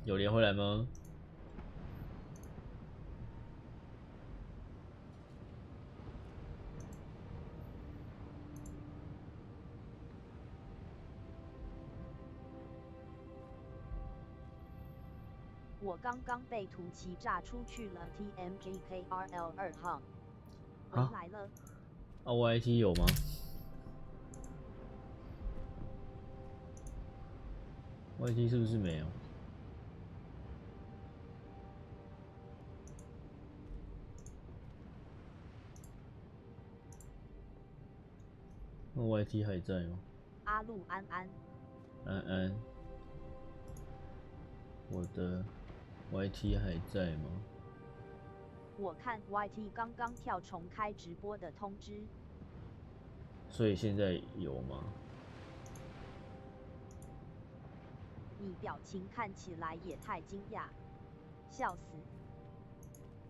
有连回来吗？我刚刚被突袭炸出去了 ，TMGKRL2 号回来了。啊 ，YT 有吗？YT 是不是没有？那 YT 还在吗？阿路安安，安安，我的 YT 还在吗？我看 YT 刚刚跳重开直播的通知，所以现在有吗？你表情看起来也太惊讶，笑死！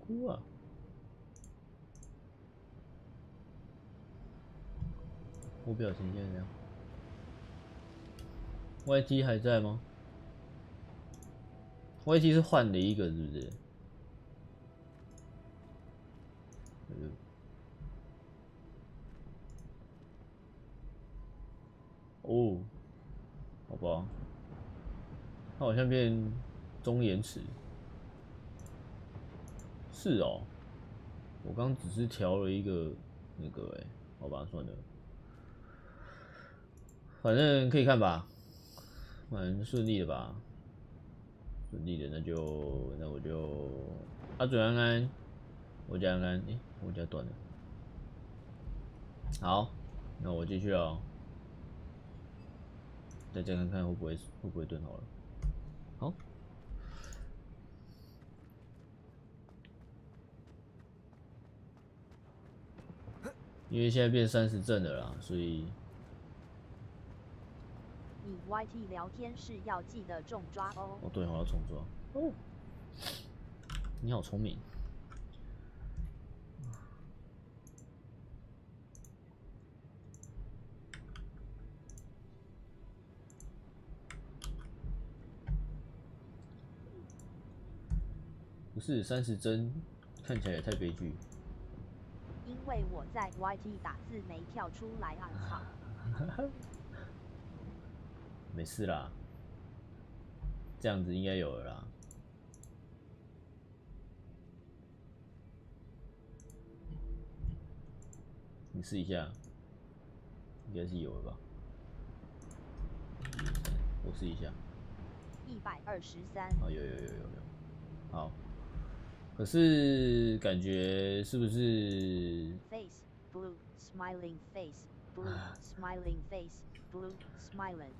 哭啊！我表情现在这样。YT 还在吗 ？YT 是换了一个，是不是？哦，好吧，它好像变中延迟。是哦，我刚只是调了一个那个好吧，算了，反正可以看吧，蛮顺利的吧，顺利的那我就阿准安安，我家安安，我家断了，好，那我继续哦，再看看会不会顿好了，好。因为现在变30帧了啦，所以你 YT 聊天室要记得重抓哦。哦对，我要重抓。哦，你好聪明。不是30帧，看起来也太悲剧。因为我在 YT 打字没跳出来啊操！没事啦，这样子应该有了啦。你试一下，应该是有了吧？我试一下。123。哦，有。好，可是感觉是不是 Face blue smiling face blue smiling face blue smiling。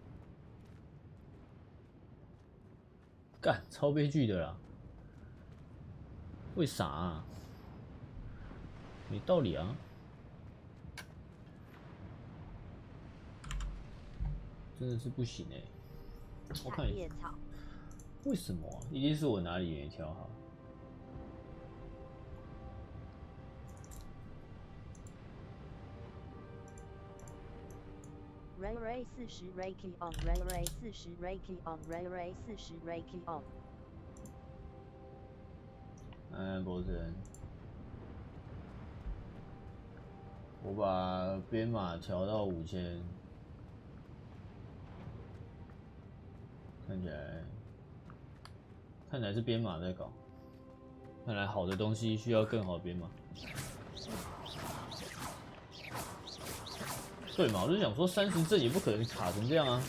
干超悲剧的啦？为啥啊？没道理啊！真的是不行我看一下，为什么啊？一定是我哪里没调好。Ray Ray 40 Reiki on Ray Ray 40 Reiki on Ray Ray 40 Reiki on。博神，我把编码调到5000，看起来是编码在搞，看来好的东西需要更好的编码。对嘛，我就想说30帧也不可能卡成这样啊！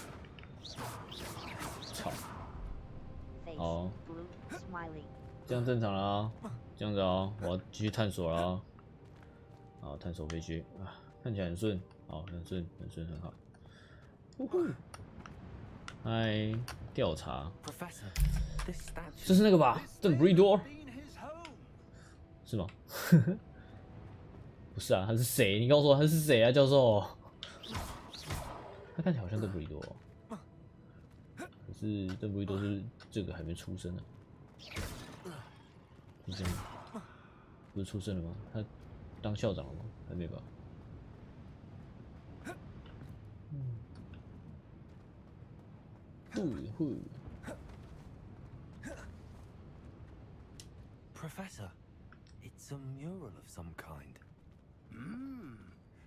操！好，这样正常了啊，这样子啊，我要继续探索了啊。好，探索废墟啊，看起来很顺，好，很顺，很好。呼呼，嗨，调查，这是那个吧？邓布利多是吗？不是啊，他是谁？你告诉我他是谁啊，教授？他看起来好像邓布利多，可是邓布利多是这个还没出生呢。出生不是出生了吗？他当校长了吗？还没吧？呼， Professor, it's a mural of some kind.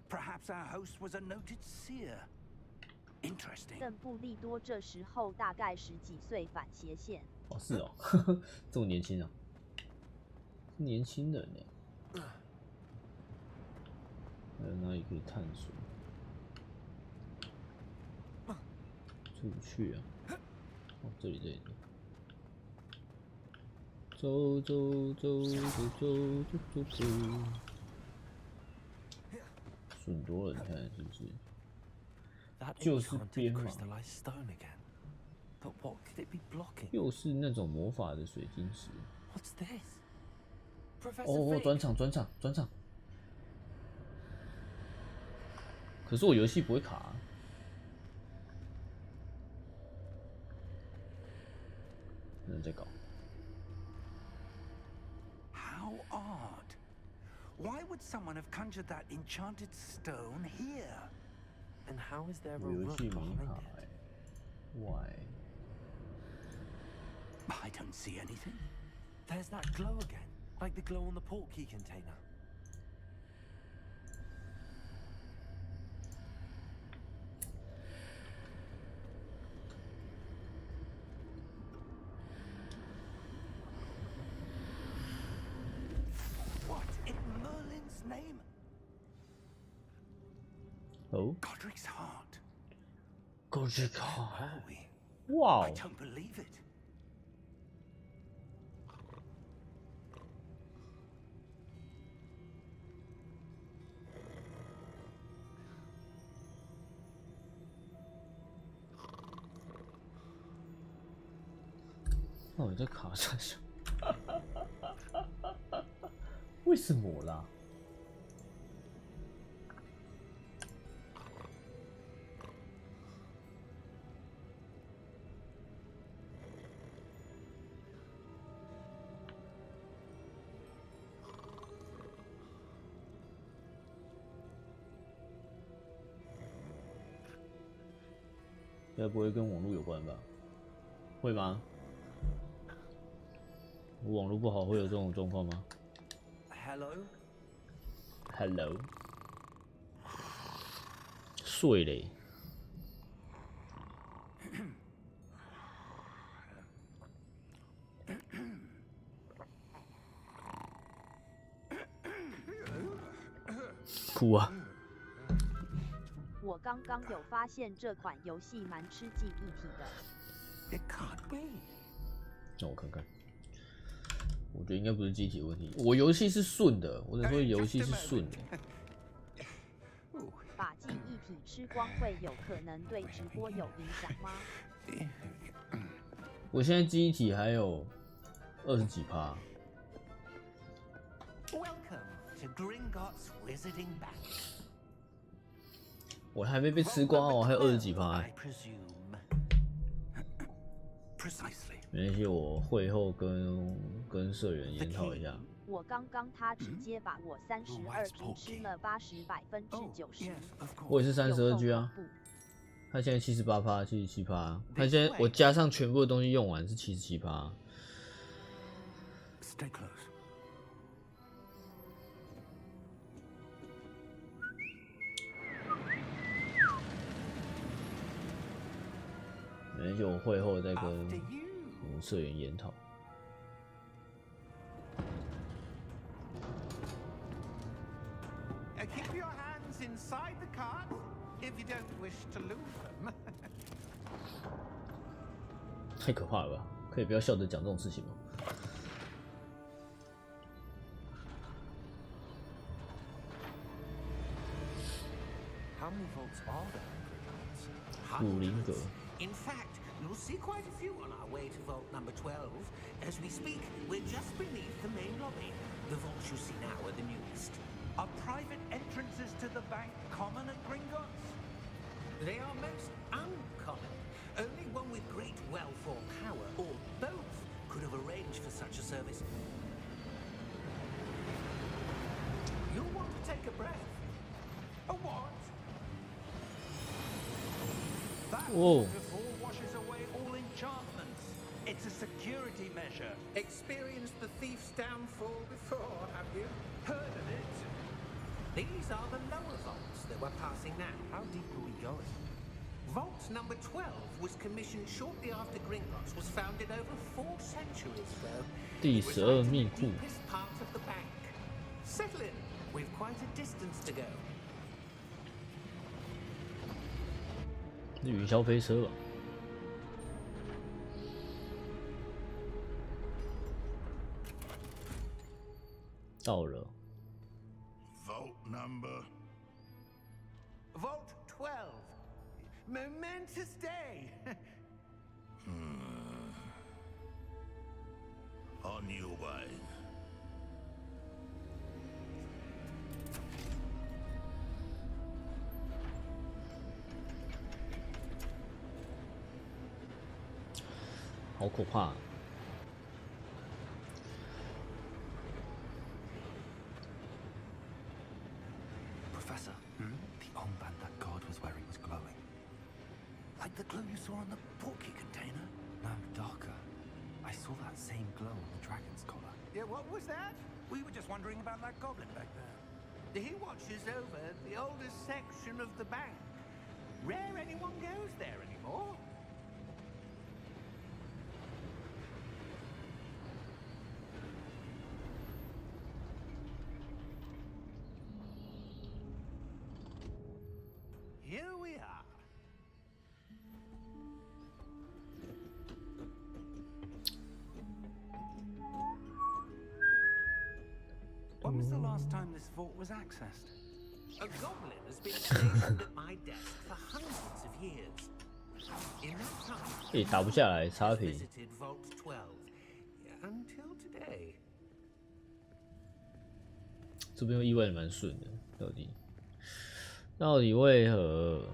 Perhaps our host was a noted seer. Interesting. 邓布利多这时候大概10几岁，反斜线。哦，是哦，这么年轻啊，年轻人呢？还有哪里可以探索？出不去啊！哦，这里。走。顺多了，你看是不是？就是边嘛。又是那种魔法的水晶石。哦，转场。可是我游戏不会卡啊。有人在搞。How odd. Why would someone have conjured that enchanted stone here? And how is there a 我游 room 戏没 behind 卡 it? 欸 Why? I don't see anything. There's that glow again, like the glow on the portkey container. What in Merlin's name? Oh? Godric's heart. Godric's heart. Are we? Wow. I don't believe it. Oh, 那我在卡上去，为什么啦？该不会跟网络有关吧？会吗？我网络不好会有这种状况吗 ？Hello。睡嘞。哭啊！我刚刚有发现这款游戏蛮吃记忆体的。It can't be. 让我看看。我觉得应该不是机体问题，我游戏是顺的，我只能说游戏是顺的。把记忆体吃光会有可能对直播有影响吗？我现在记忆体还有20几%。Welcome to Gringotts Wizarding Bank. 我还没被吃光哦，我还有20几%。I presume. Precisely. 没关系，我会后跟社员研讨一下。我刚刚他直接把我32G 吃了90%。我也是32G 啊。他现在78%、77%。他现在我加上全部的东西用完是77%。Stay close. 没关系，我会后再跟我们社员研讨。Keep your hands inside the cart if you don't wish to lose them. 太可怕了吧！可以不要笑着讲这种事情吗？ How many vaults are there in Gringotts? 武林阁。 In fact, you'll see quite a few on our way to vault number 12. As we speak, we're just beneath the main lobby. The vaults you see now are the newest. Are private entrances to the bank common at Gringotts? They are most uncommon. Only one with great wealth or power, or both, could have arranged for such a service. You'll want to take a breath. A what? That Whoa. waterfall washes away all enchantments. It's a security measure. Experienced the thief's downfall before, have you? Heard of it? These are the lower vaults that we're passing now. How deep are we going? Vault number 12 was commissioned shortly after Gringotts was founded over 4 centuries ago. 第12密库。 Deepest part of the bank. Settle in. We've quite a distance to go. 是云霄飞车吧？到了。 Vault number. Vault 12. Momentous day. On your way. 好可怕！ Professor, the armband that guard was wearing was glowing. Like the glue you saw on the porky container? No, darker. I saw that same glow on the dragon's collar. Yeah, what was that? We were just wondering about that goblin back there. He watches over the oldest section of the bank. Rare anyone goes there anymore. Here we are. When was the last time this vault was accessed? A goblin has been stationed at my desk for hundreds of years. In that time, 也打不下来，差 I've 评。 visited Vault 12 until today. 这边意外蛮顺的，到底为何？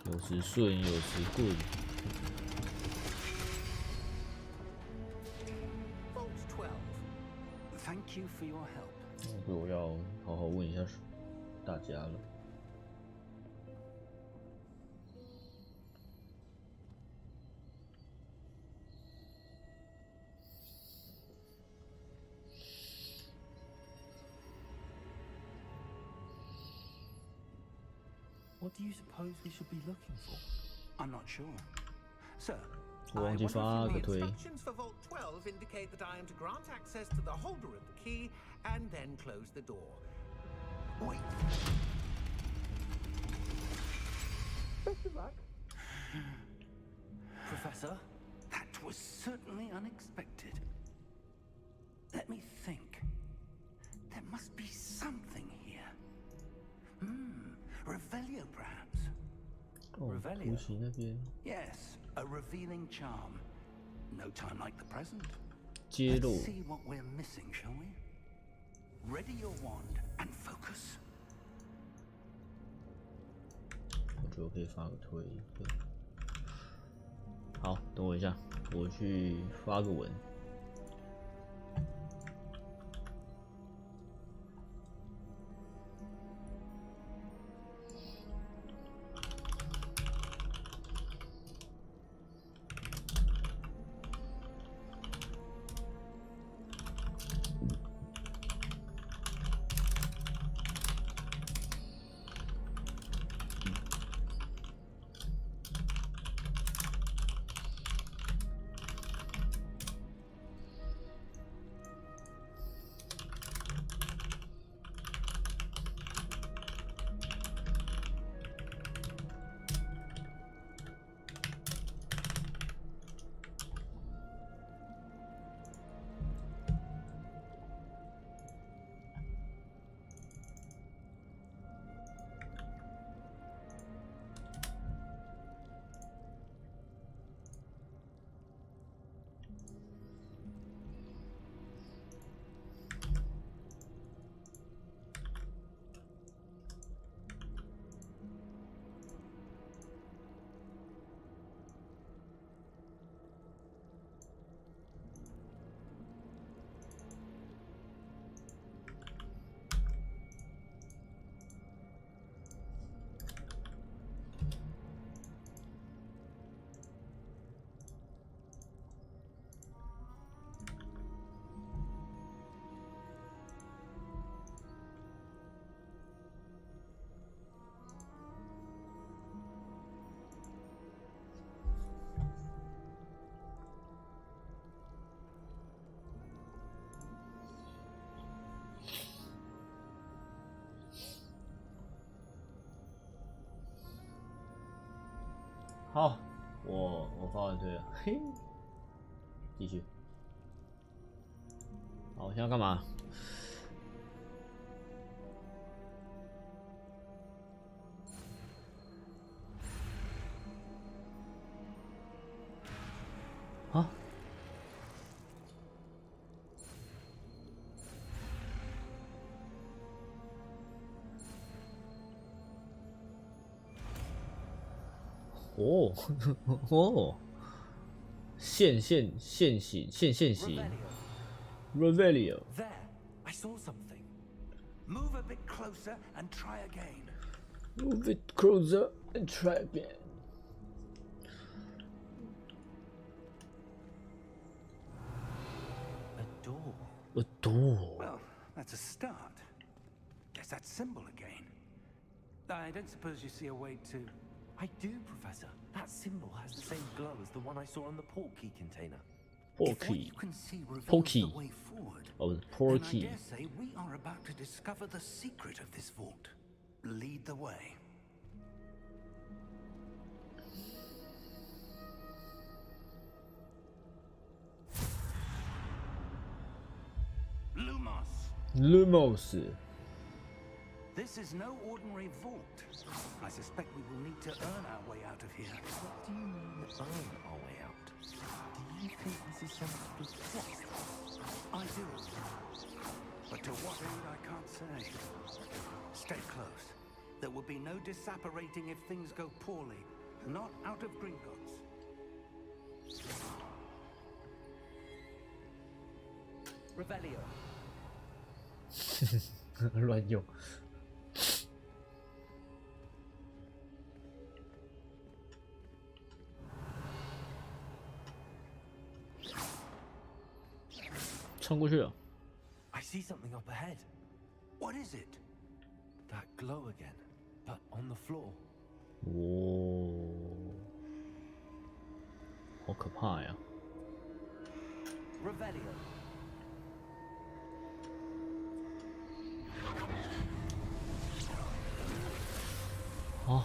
有时顺，有时棍。 Vault 12. Thank you for your help. 所以我要好好问一下大家了。 What do you suppose we should be looking for? I'm not sure. Sir, 我忘记发个 The 推。 instructions for Vault 12 indicate that I am to grant access to the holder of the key and then close the door. wait. Best of luck. Professor? That was certainly unexpected. Let me think. There must be something here. Revelio, perhaps. 哦，图形那边 Yes, a revealing charm. No time like the present. 揭 Let's 露。 see what we're missing, shall we? Ready your wand and focus. 我觉得我可以发个推。对好，等我一下，我去发个文。好，我发完推了，嘿，继续。好，我现在要干嘛？啊？哦哦，现形 Revelio. There, I saw something. Move a bit closer and try again. Move it closer and try again. A door. A door. Well, that's a start. There's that symbol again. I don't suppose you see a way to... I do, Professor. That symbol has the same glow as the one I saw on the port key container. If what you can see reveals the way forward, Oh, the then I porky. dare say we are about to discover the secret of this vault. Lead the way. Lumos. This is no ordinary vault. I suspect we will need to earn our way out of here. What do you mean, earn our way out? Do you think this is some sort of test? I do. But to what end, I can't say. Stay close. There will be no disapparating if things go poorly. Not out of Gringotts. Revelio. 乱用。穿过去了。I see something up ahead. What is it? That glow again, but on the floor. 哦，好可怕呀！ Revelio. 哦，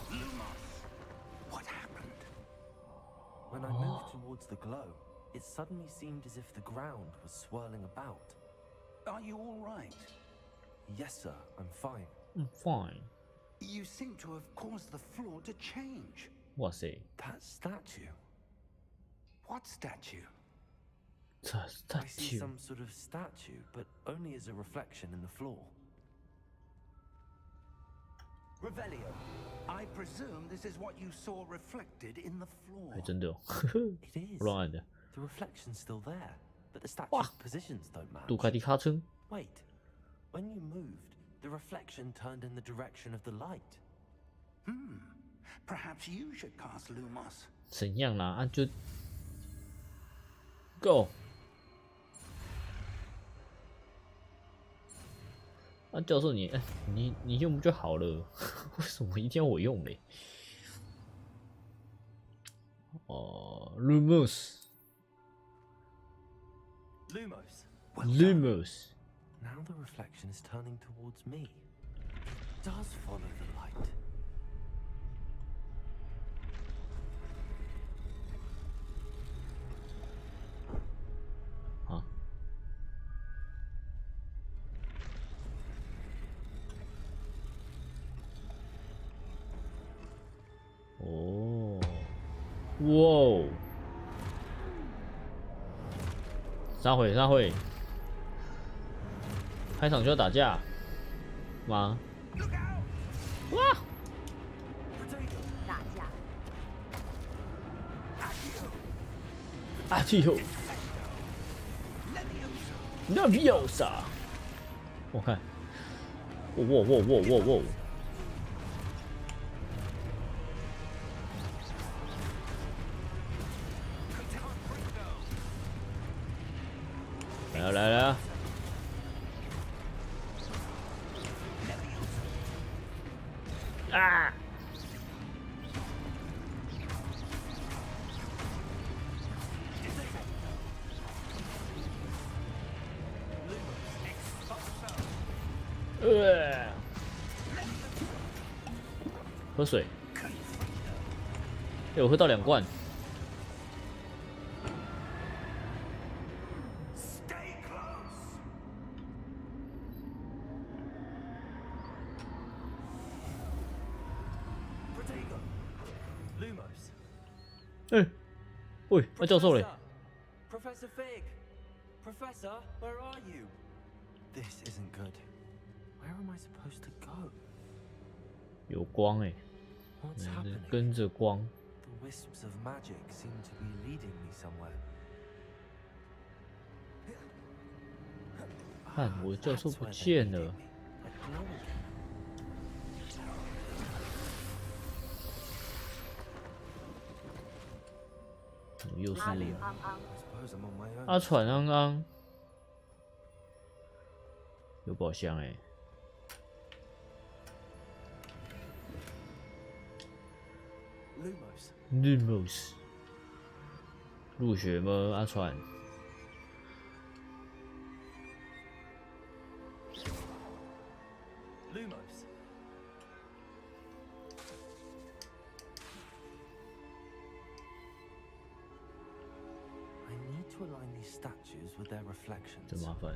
What happened? When I moved towards the glow, it suddenly seemed as if the ground was swirling about. Are you all right? Yes, sir, I'm fine. Fine. You seem to have caused the floor to change. 哇塞， That statue. What statue? 这 I see statue some sort of statue, but only as a reflection in the floor. Revelio. I presume this is what you saw reflected in the floor. 还真的哦， It is. 乱按的。 The reflection's still there, but the Wow. statue's positions don't match. 杜卡迪卡称 Wait, when you moved, the reflection turned in the direction of the light. Perhaps you should cast Lumos. 怎样啦？啊就 Go。啊，教授你，你用不就好了？为什么一定要我用嘞？哦，Lumos。 Lumos. Lumos. Now the reflection is turning towards me. It does follow the light. Huh? Oh. Whoa. 撒毁，撒毁！开场就要打架吗？哇！打架。阿基友，那比有啥？我看，哇！来啊！啊！喝水。哎，我喝到2罐。哎，喂，那教授嘞 Professor Fig! Professor, where are you? This isn't good. Where am I supposed to go? 有光哎， What's happening? 跟着光。 The wisps of magic seem to be leading me somewhere. 看，我的教授不见了。 又是阿喘昂昂，有宝箱哎、Lumos， 入学吗？阿喘。 To align these statues with their reflections. 真麻烦。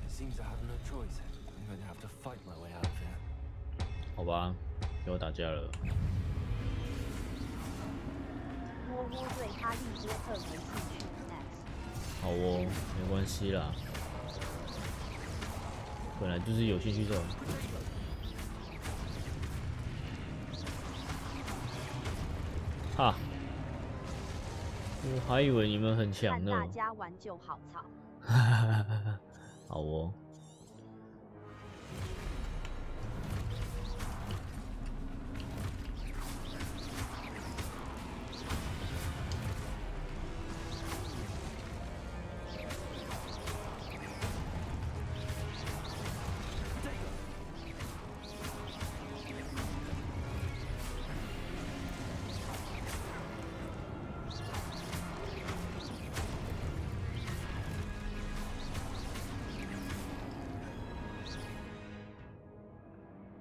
It seems I have no choice. I'm going to have to fight my way out of here. 好吧，要打架了。窝窝对哈利波特没兴趣 ，next。好哦，没关系啦，本来就是有兴趣的。 哈，我还以为你们很强呢。大家玩就好操。好哦。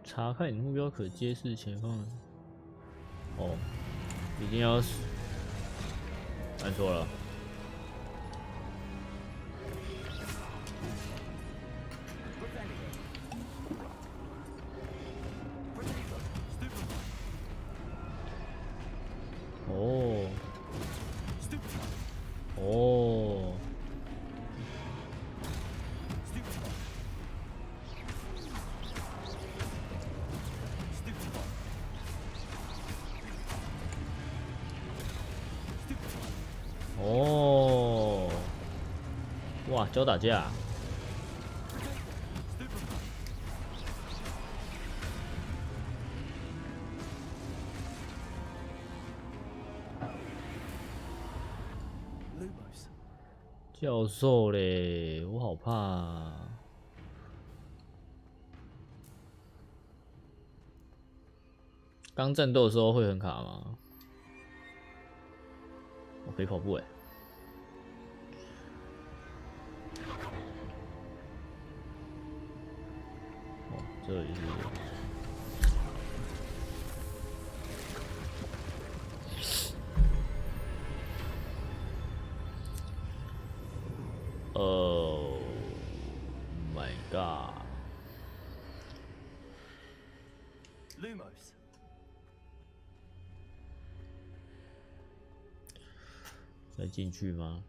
查看你的目标可揭示前方。哦，一定要按错了。哦。哦。 哦，哇，教打架、教授嘞，我好怕、刚战斗的时候会很卡吗？我可以跑步哎。 这里是，Oh my god！ Lumos， 再进去吗？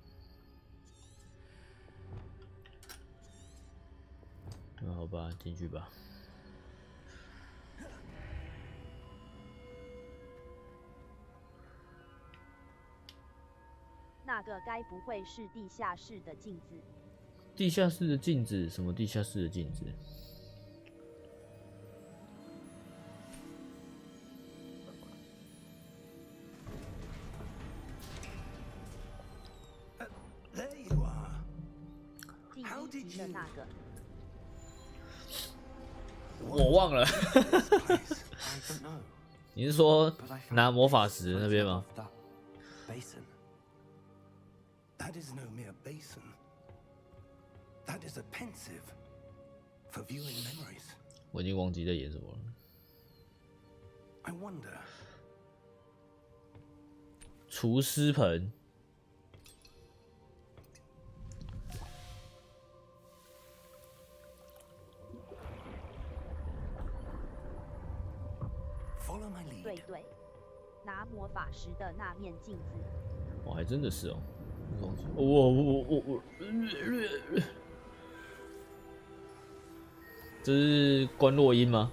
那好吧，进去吧。 那个该不会是地下室的镜子？地下室的镜子？什么地下室的镜子？第一集的那个。我忘了。你是说拿魔法石那边吗？ That is no mere basin. That is a pensive for viewing memories. 我已经忘记在演什么了。I wonder. 厨师盆。Follow my lead. 对，拿魔法石的那面镜子。哦，还真的是哦。这是关洛音吗？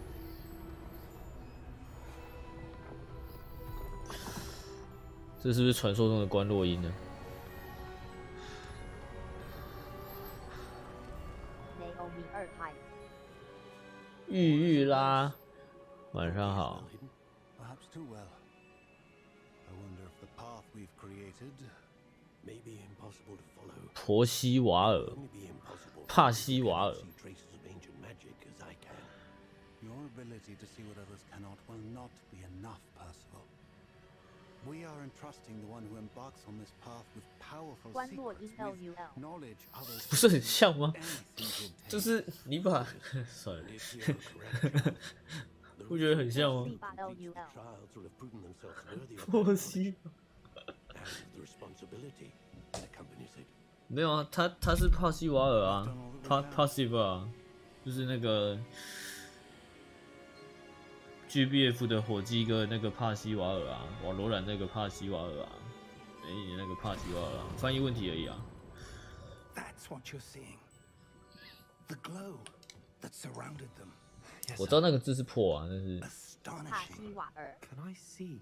这是不是传说中的关洛音呢？玉玉啦，晚上好。Perhaps too well. I wonder if the path we've created may be impossible to follow. 婆西瓦尔， Only be impossible 帕西瓦尔。 to see traces of ancient magic as I can. Your ability to see what others cannot will not be enough, Percival. We are entrusting the one who embarks on this path with powerful 关洛音 secrets, with LUL knowledge others 不是很像吗？ anything to obtain. 就是你把，算了， If you are correct, 不觉得很像吗？ LUL trials will have proven themselves worthy of 婆西 and the responsibility that accompanies it. 没有啊，他是帕西瓦尔啊，帕西瓦尔，就是那个 GBF 的火鸡哥那个帕西瓦尔啊，瓦罗兰那个帕西瓦尔啊，你那个帕西瓦尔啊，翻译问题而已啊。 That's what you're seeing. The glow that surrounded them. 我知道那个字是破啊，但是帕西 Astonishing. 瓦尔。 Can I see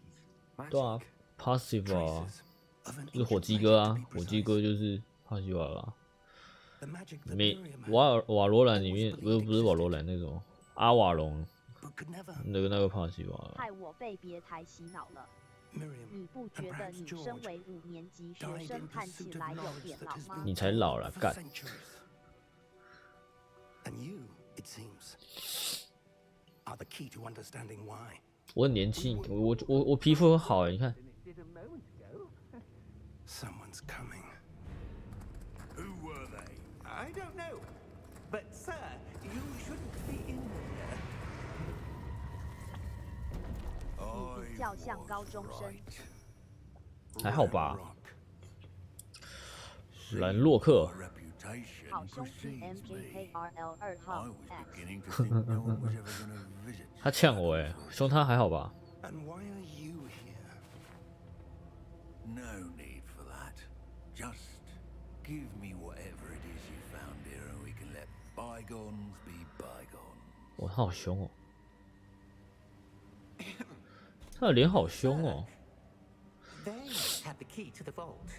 magic? 对啊 ，passive 啊， Traces of an 就是火 ancient 鸡哥 magic 啊 to，be 火鸡 precise. 哥就是帕西瓦尔啊。 The magic that 没 Miriam had, 瓦罗兰里面不是瓦罗兰那种阿瓦隆 but could never. 那个帕西瓦尔。害我被别台洗脑了。 Miriam 你不 and 觉得 perhaps 你 George 身为5年级学 died 生 in 看起 pursuit of 来有 knowledge 点 that 老 has 吗 been？ 你才老了， for 干！ centuries. And you, it seems, are the key to understanding why. 我很年轻，我皮肤很好哎，你看。 Someone's coming. Who were they? I don't know. But, sir, you shouldn't be in here. 你比较像高中生。还好吧 Rock. 兰洛克， Reputation 好兄弟 MJKRL 2号 X。 beginning to think no one was ever going to visit. 他呛我哎，凶他还好吧？ And why are you here? No need for that. Just give me whatever it is you found here and we can let bygones be bygones. 哇，他好凶哦！他的脸好凶哦。 They have the key to the vault.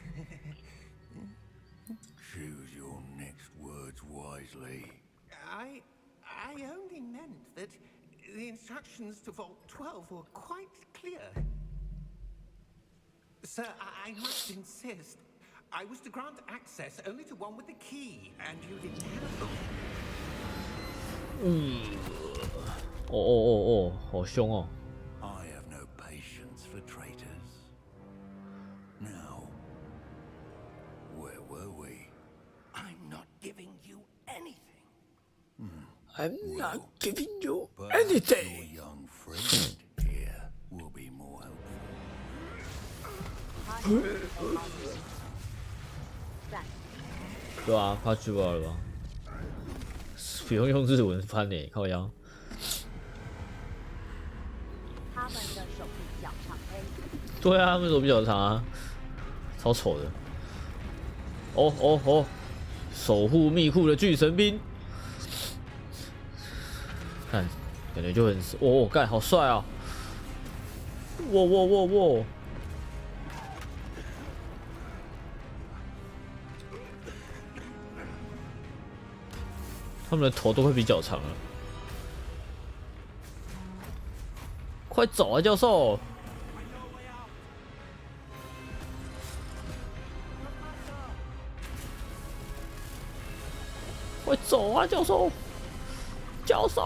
Choose your next words wisely. I only meant that the instructions to Vault 12 were quite clear. Sir, I must insist. I was to grant access only to one with the key, and you didn't have. 哦，好凶哦！ I have no patience for traitors. Now, where were we? I'm not giving you anything. I'm not giving you Perhaps your young friend here will be more helpful. 赞。对啊，帕西瓦尔吧？不用用日文翻呢，靠腰。 他们的手比较长 A。对啊，他们手比较长啊，超丑的。哦，守护密库的巨神兵，看，感觉就很干，好帅啊！哇！他们的头都会比脚长了。快走啊，教授！快走啊，教授！教授！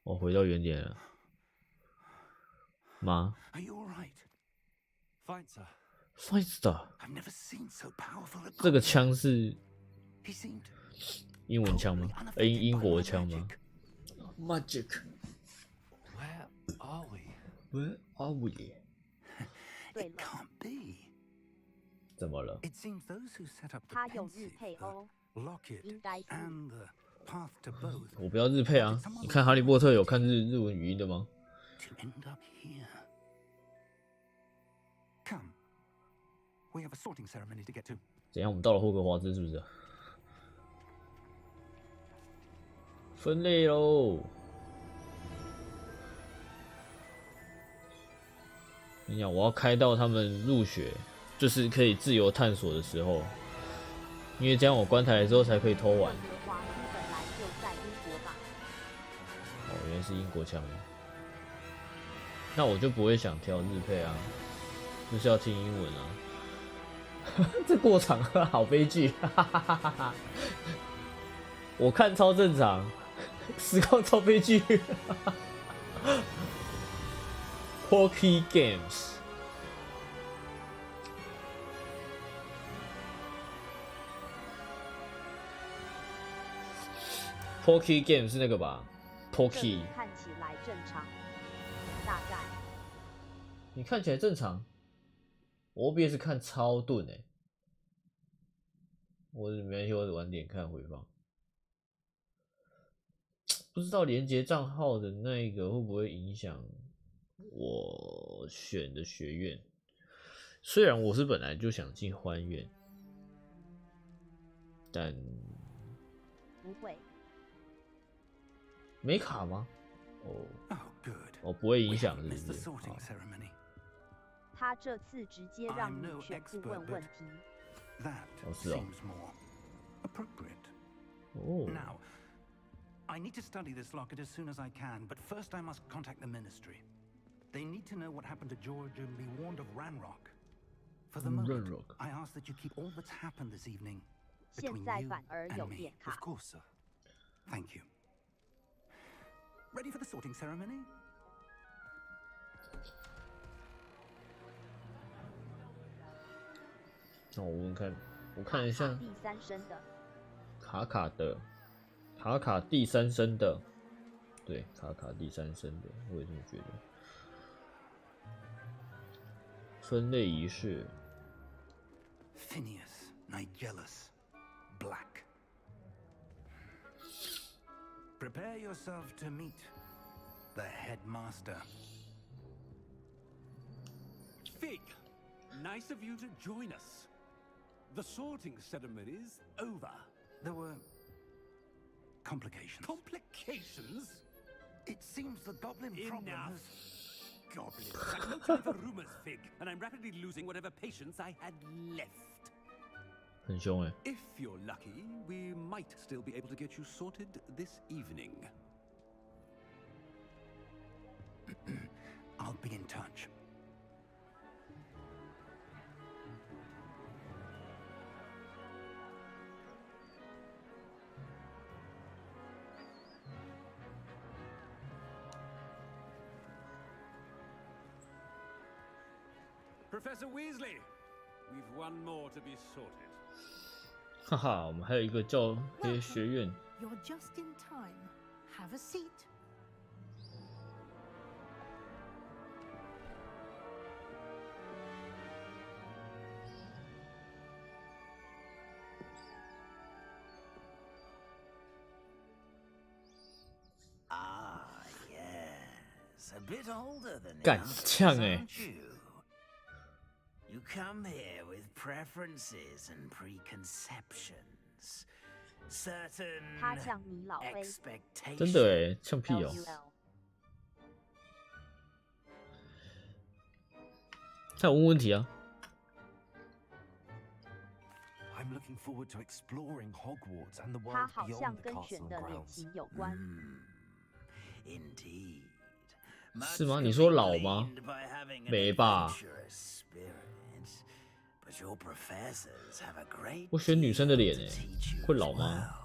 我回到原点了。妈， Are you all right? Fighter， I've never seen so powerful a 这个枪是 He seemed 英文枪吗？英国枪吗 ？Magic。 Where are we? Where are we？ 对 It 了， can't be. 怎么了？ It seems those who set up the 他有日 pensive, 配 the 哦， locket, 应该是 and the path to both 我不要日配啊！你看《哈利波特》有看日文语音的吗？ to end up here. Come. We have a sorting ceremony to get to. 怎样？我们到了霍格华兹是不是？分类喽！你讲，我要开到他们入学，就是可以自由探索的时候，因为这样我关台之后才可以偷玩。霍格华兹本来就在英国吧？哦，原来是英国腔。那我就不会想挑日配啊，就是要听英文啊。这过场好悲剧，我看超正常，实况超悲剧。Porky Games， Porky Games 是那个吧 ？Porky， 看起来正常，大概。你看起来正常。我 OBS 看超钝欸，我没关系，我晚点看回放。不知道连接账号的那个会不会影响我选的学院？虽然我是本来就想进欢院，但不会。没卡吗？哦， Oh, good. 哦，不会影 We 响 haven't 是 missed 不 the 是？ sorting 好 ceremony. 他这次直接让 I'm 你 no 全部 expert, 问 but 问题。 that 哦，是哦。 seems more appropriate. 哦， Now, I need to study this locket as soon as I can, but first I must contact the ministry. They need to know what happened to George and be warned of Ranrock. For the moment, Ranrock. I ask that you keep all that's happened this evening 现 between 在 you 反而 and 有 me. 点卡 Of。course, sir. Thank you. Ready for the sorting ceremony? 那我问看，我看一下第三声的，卡卡第三声的，对，卡卡第三声的，我也这么觉得。分类仪式， Phineas, Nigellus, Black. Prepare yourself to meet the headmaster. Fig, nice of you to join us. The sorting ceremony's over. There were complications. Complications? It seems the goblin problem Enough. has... Goblins. I've no time for rumors, Fig, and I'm rapidly losing whatever patience I had left. 很凶哎。 If you're lucky, we might still be able to get you sorted this evening. I'll be in touch. Professor Weasley, we've one more to be sorted. 哈哈，我们还有一个教黑学院。 You're just in time. Have a seat. Ah, yes. A bit older than 干 us, 呛欸 aren't you? You come here with preferences and preconceptions. Certain 他像你老飞。 expectations. 真的哎，呛屁哦！ LUL 他有问问题啊？ I'm looking forward to exploring Hogwarts and the 他 world 好像 beyond the 跟 castle 选 and 的脸 grounds. 型有关。 Indeed. 是吗？ Much 你说 can be 老吗？ gleaned by having an 没吧？ adventurous spirit. But your professors have a great 我选女生的脸 deal 哎 to teach you 会老 as 吗？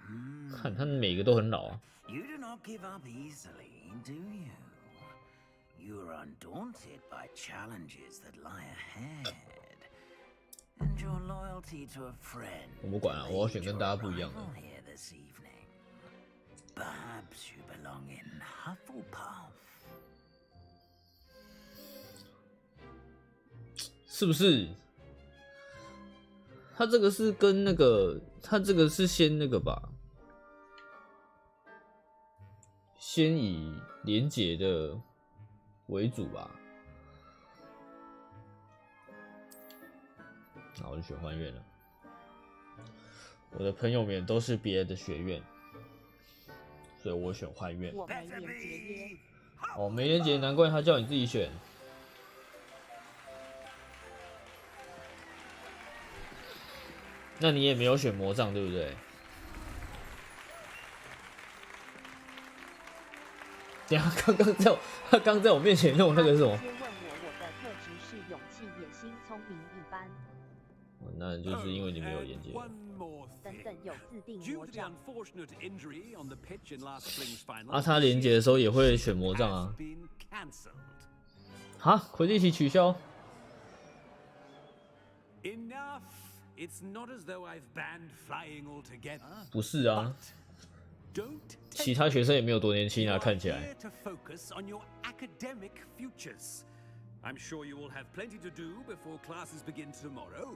well. 看他们每个都很老啊。 You do not give up easily, do you? You're undaunted by challenges that lie ahead. And your loyalty to a friend. 我不管了，我要选跟大家不一样的。 Here this evening. Perhaps you belong in Hufflepuff. 是不是？他这个是跟那个，他这个是先那个吧？先以连结的为主吧。那我就选还愿了。我的朋友们都是别的学院，所以我选还愿。我没连结耶。哦，没连结，难怪他叫你自己选。那你也没有选魔杖，对不对？等下，他刚在我面前用那个是什么？直接问我的特质是勇气、野心、聪明一般。那就是因为你没有连接。等等，有自定魔杖。啊，他连接的时候也会选魔杖啊。哈，回力题取消。不是啊，其他学生也没有多年轻啊，看起来。I'm sure you will have plenty to do before classes begin tomorrow.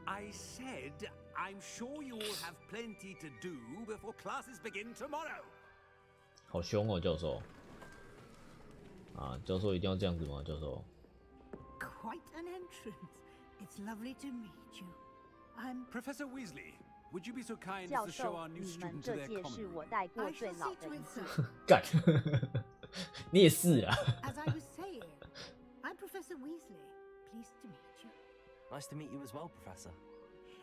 I said, I'm sure you will have plenty to do before classes begin tomorrow. 好凶哦，教授。啊，教授一定要这样子吗？教授。Quite an entrance. It's lovely to meet you. I'm Professor Weasley, would you be so kind 教 as to show 授， our new 你们 student to 这 their 届 common 是 room? 我带过 I 最 shall 老 see 的 to 一 it, 次。 sir. 干，你也是啊。 As I was saying, I'm Professor Weasley. Pleased to meet you. Nice to meet you as well, Professor.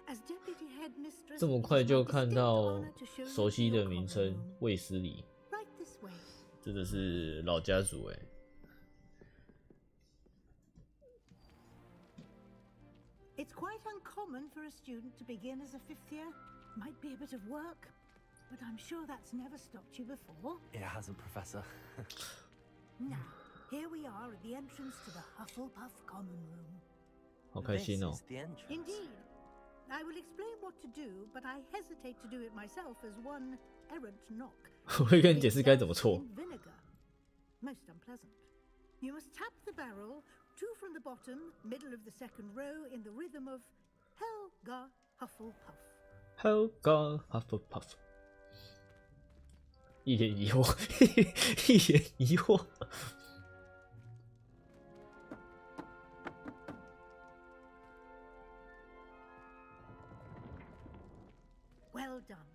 As deputy headmistress, 这么 it is 快 my 就看 distinct 到 honor to show you 熟悉 to 的 your 名 common 称 room. 卫斯理， Right this way. 真的是老家族哎。 It's quite uncommon for a student to begin as a fifth year. Might be a bit of work, but I'm sure that's never stopped you before. It hasn't, Professor. Now, here we are at the entrance to the Hufflepuff common room. 好开 This 心哦 is！the entrance. Indeed. I will explain what to do, but I hesitate to do it myself as one errant knock. 我会跟你解释该怎么 Is 错。 in vinegar. Most unpleasant. You must tap the barrel, 2 from the bottom, middle of the second row, in the rhythm of Helga Hufflepuff. Helga Hufflepuff， 一脸疑惑，一脸疑惑。 Well done.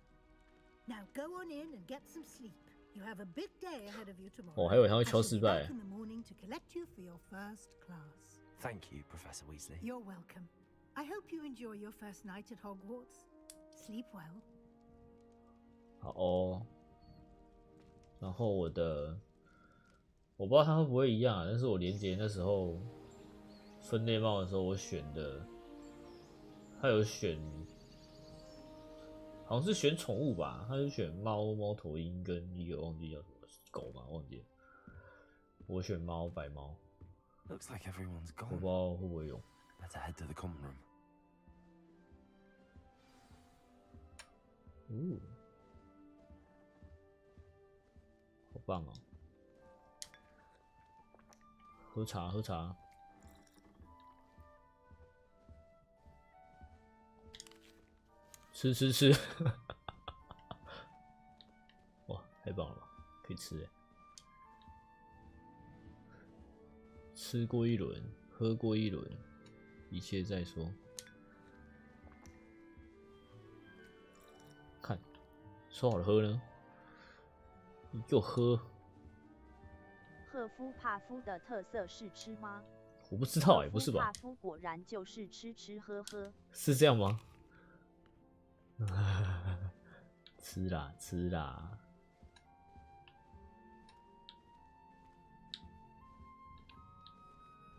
Now go on in and get some sleep. You have a big day ahead of you tomorrow. 哦，还以为他会 I 敲 shall 失 be 败 back。in the morning to collect you for your first class. Thank you, Professor Weasley. You're welcome. I hope you enjoy your first night at Hogwarts. Sleep well. 好哦。然后我不知道它会不会一样啊，但是我连接那时候分类帽的时候，我选的，他有选，好像是选宠物吧，他是选猫、猫头鹰跟一个忘记叫什么狗嘛，忘记了。我选猫，白猫。 Looks like everyone's 我 gone. 不知道会不会用。 Better head to the common room. 哦，好棒哦！喝茶，喝茶。吃吃吃！哇，太棒了吧，可以吃哎！吃过一轮，喝过一轮，一切再说。看，说好了喝呢，你给我喝。赫夫帕夫的特色是吃吗？我不知道哎，不是吧？帕夫果然就是吃吃喝喝。是这样吗？吃啦吃啦！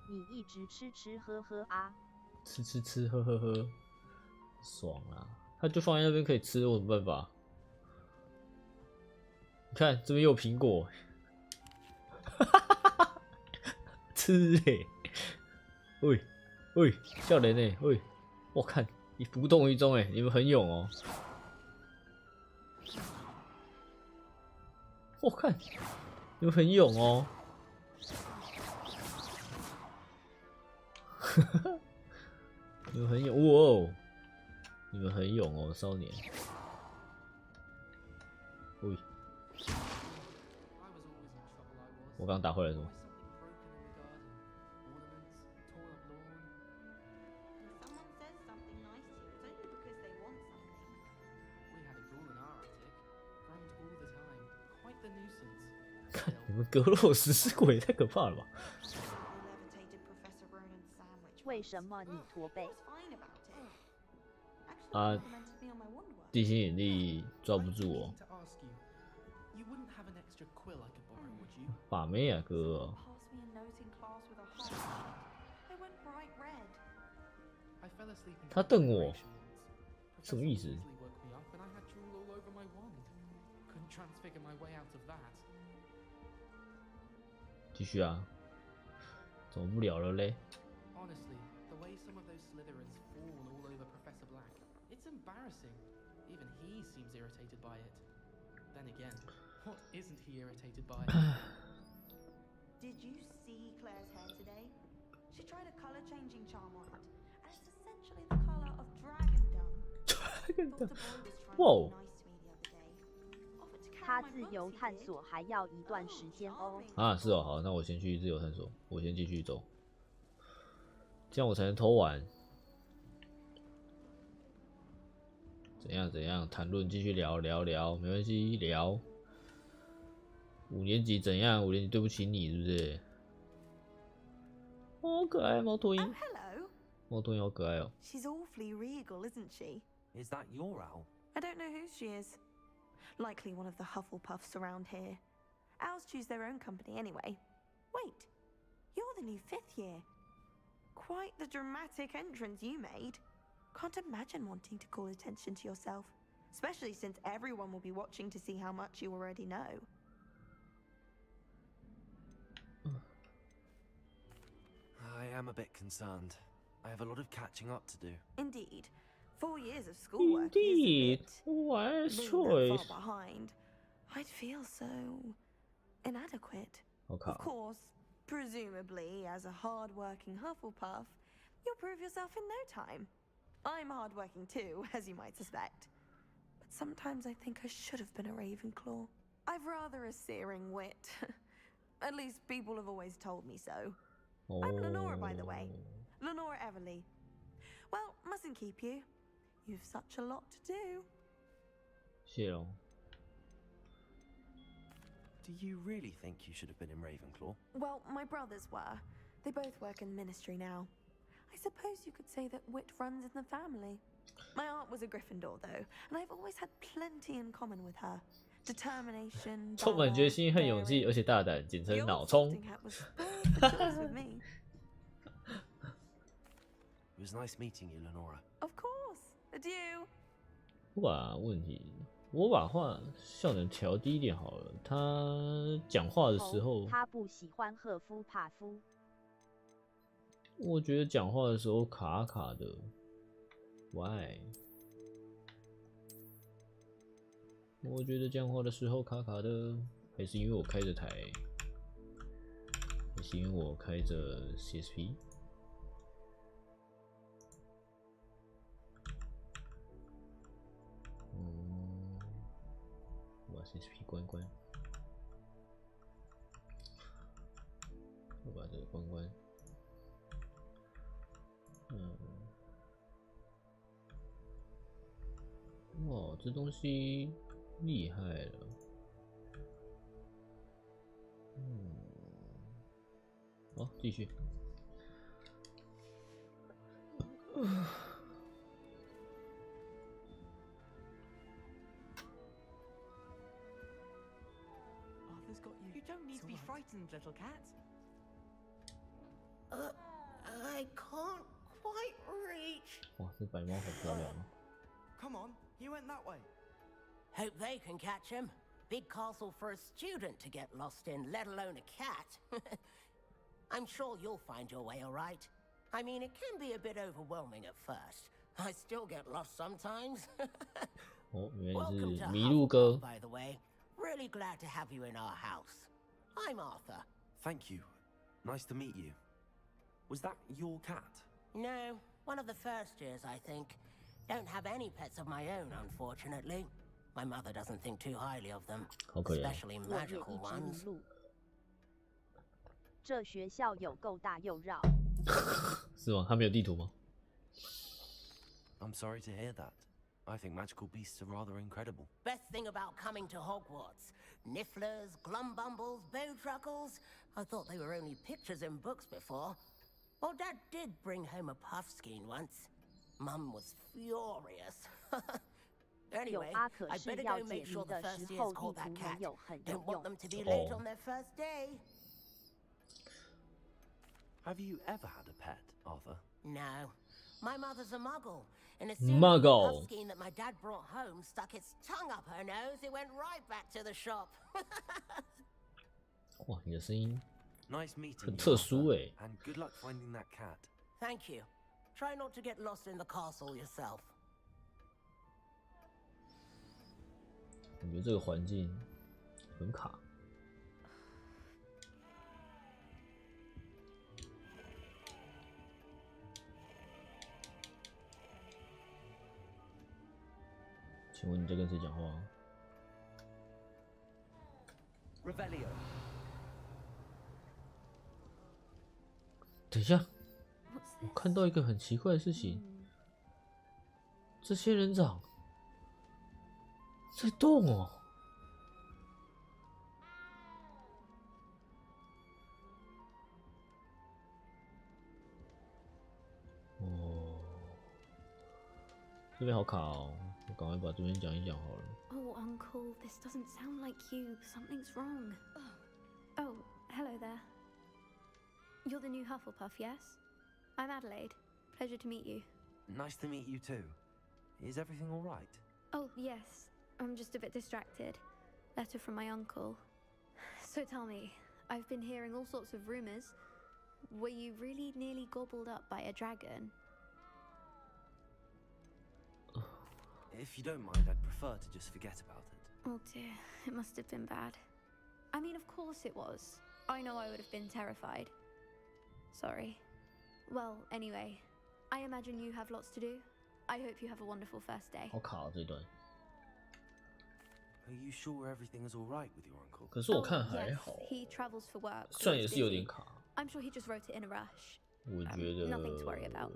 你一直吃吃喝喝啊？吃吃吃喝喝喝，爽啊！它就放在那边可以吃，我有什么办法？你看这边有苹果，吃嘞！喂喂，笑人呢？喂，我看你不动于衷哎，你们很勇哦。我看你们很勇哦。你们很勇哇哦！你们很勇哦，少年。喂，我刚打回来什么？ 看你们格洛食尸鬼也太可怕了吧！为什么你驼背？啊，地心引力抓不住我。把妹啊，哥！他瞪我，什么意思？ 继续啊，走不了了嘞。Honestly, the way some of those Slytherins fawn all over Professor Black, it's embarrassing. Even he seems irritated by it. Then again, what isn't he irritated by? Did you see Claire's hair today? She tried a color changing charm on it, and it's essentially the color of dragon dung. Dragon dung. Whoa. 他自由探索还要一段时间哦。啊，是哦，好，那我先去自由探索，我先继续走，这样我才能偷完。怎样怎样谈论，继续聊聊聊，没关系，聊。5年级怎样？5年级对不起你，是不是？好可爱，猫头鹰。Oh, hello. 猫头鹰好可爱哦。 She's awfully regal, isn't she? Is that your owl? I don't know who she is. Likely one of the Hufflepuffs around here. Owls choose their own company anyway. Wait, you're the new 5th year. Quite the dramatic entrance you made. Can't imagine wanting to call attention to yourself, especially since everyone will be watching to see how much you already know. I am a bit concerned. I have a lot of catching up to do. Indeed. 4 years of schoolwork Indeed, is wise a bit choice. far behind. I'd feel so inadequate. Okay. Of course, presumably, as a hard-working Hufflepuff, you'll prove yourself in no time. I'm hard-working too, as you might suspect. But sometimes I think I should have been a Ravenclaw. I've rather a searing wit. At least people have always told me so. Oh. I'm Lenora, by the way. Lenora Everly. Well, mustn't keep you. You've such a lot to do. 谢喽。 Do you really think you should have been in Ravenclaw? Well, my brothers were. They both work in ministry now. I suppose you could say that wit runs in the family. My aunt was a Gryffindor, though, and I've always had plenty in common with her. Determination, 充满决心和勇气，而且大胆，简称脑冲。 It was nice meeting you, Lenora. Of course. Adieu. 我把话效能调低一点好了。他讲话的时候，他不喜欢赫夫帕夫。我觉得讲话的时候卡卡的 ，Why？ 我觉得讲话的时候卡卡的，还是因为我开着台，还是因为我开着 CSP？ 我把 CSP 关关，我把这个关关。哇，这东西厉害了。好，继续。You don't need to be frightened, little cat. I can't quite reach. 哇，这白猫好漂亮啊！ Come on, he went that way. Hope they can catch him. big castle for a student to get lost in, let alone a cat. I'm sure you'll find your way all right. I mean, it can be a bit overwhelming at first. I still get lost sometimes. 哦，原来 Welcome 你 to 是麋鹿哥。 by the way. Really glad to have you in our house. I'm Arthur. Thank you. Nice to meet you. Was that your cat? No, one of the first years, I think. Don't have any pets of my own, unfortunately. My mother doesn't think too highly of them, 好可怜。 especially 我也一 magical 直 ones. 迷路。这学校有够大又绕。是吗？他没有地图吗？ I'm sorry to hear that. I think magical beasts are rather incredible. Best thing about coming to Hogwarts. Nifflers, glumbumbles, bowtruckles. I thought they were only pictures in books before. Well, Dad did bring home a puffskein once. Mum was furious. 有 Anyway, 阿可 I 是 better 要 go 解 make 谜 sure the 的 first 时 years 候， caught 地 that 图没 cat. 有很有 Don't want 用。 them to be late Oh. on their first day. Have you ever had a pet, Arthur? No. My mother's a muggle. And as soon as the Muggle. puffskein that my dad brought home stuck its tongue up her nose, it went right back to the shop. 哇，你的声音 Nice meeting 很 you, 特殊 Arthur, 哎。 and good luck finding that cat. Thank you. Try not to get lost in the castle yourself. 我觉得这个环境很卡。请问你在跟谁讲话Revelio. 等一下，我看到一个很奇怪的事情，这些人长在动哦。哦，这边好卡哦，我赶快把这边讲一讲好了。 Oh, Uncle, this doesn't sound like you. Something's wrong. Oh, hello there. You're the new Hufflepuff, yes? I'm Adelaide. Pleasure to meet you. Nice to meet you too. Is everything all right? Oh, yes. I'm just a bit distracted. Letter from my uncle. So tell me, I've been hearing all sorts of rumors. Were you really nearly gobbled up by a dragon? If you don't mind, I'd prefer to just forget about it. Oh dear, it must have been bad. I mean, of course it was. I know I would have been terrified. Sorry. Well, anyway, I imagine you have lots to do. I hope you have a wonderful first day. 好卡哦这一段。 Are you sure everything is all right with your uncle? 可是我 Oh, 看还 yes, 好， he travels for work. 虽然也 always 是有点 busy. 卡。 I'm sure he just wrote it in a rush. 我觉得 nothing to worry about.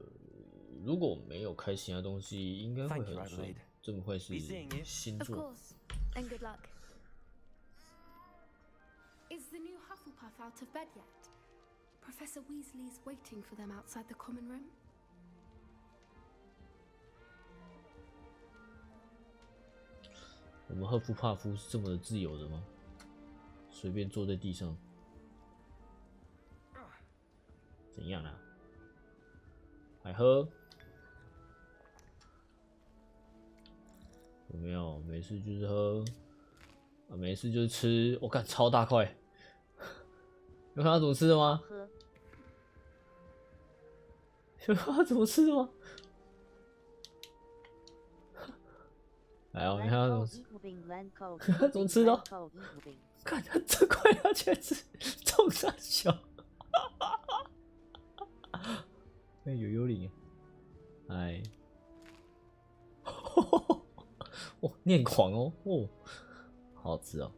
如果没有开其他东西，应该会 Thank you, 很顺 Adelaide.。这么会是 Be seeing you. 新 Of 作。 course. And good luck. Is the new Hufflepuff out of bed yet? Professor Weasley's waiting for them outside the common room. 我们赫夫帕夫是这么的自由的吗？随便坐在地上，怎样啊？还喝？有没有？没事就是喝，啊，没事就是吃。我看超大块，有看他怎么吃的吗？喝。有看他怎么吃的吗？来哦，你看他怎么吃？他怎么吃的？看他这块他居然是冲上小，哎，有幽灵，哎，哇，念狂哦，哦，好好吃哦。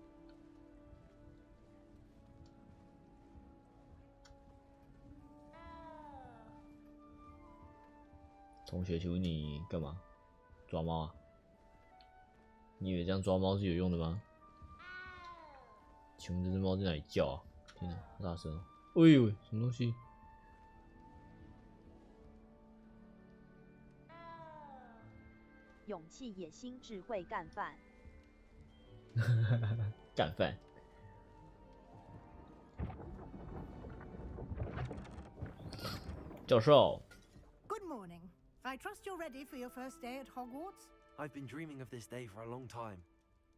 同学，请问你干嘛？抓猫啊？你以为这样抓猫是有用的吗？请问这只猫在哪里叫啊？天哪，好大声哦！哎呦，什么东西？勇气、野心、智慧，干饭。干饭。教授。 Good morning. I trust you're ready for your first day at Hogwarts. I've been dreaming of this day for a long time.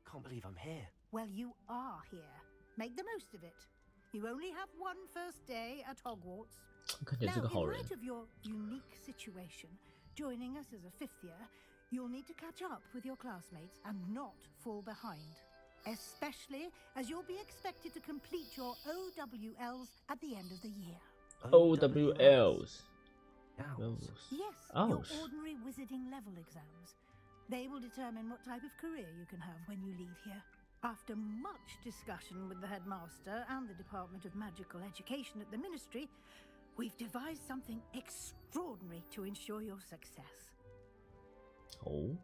Can't believe I'm here. Well, you are here. Make the most of it. You only have one first day at Hogwarts. 看起来是个 Now, 好 in 人。 light of your unique situation, joining us as a 5th year, you'll need to catch up with your classmates and not fall behind. Especially as you'll be expected to complete your OWLs at the end of the year. OWLs. Yes, your ordinary wizarding level exams. They will determine what type of career you can have when you leave here. After much discussion with the headmaster and the Department of Magical Education at the Ministry, we've devised something extraordinary to ensure your success. Oh.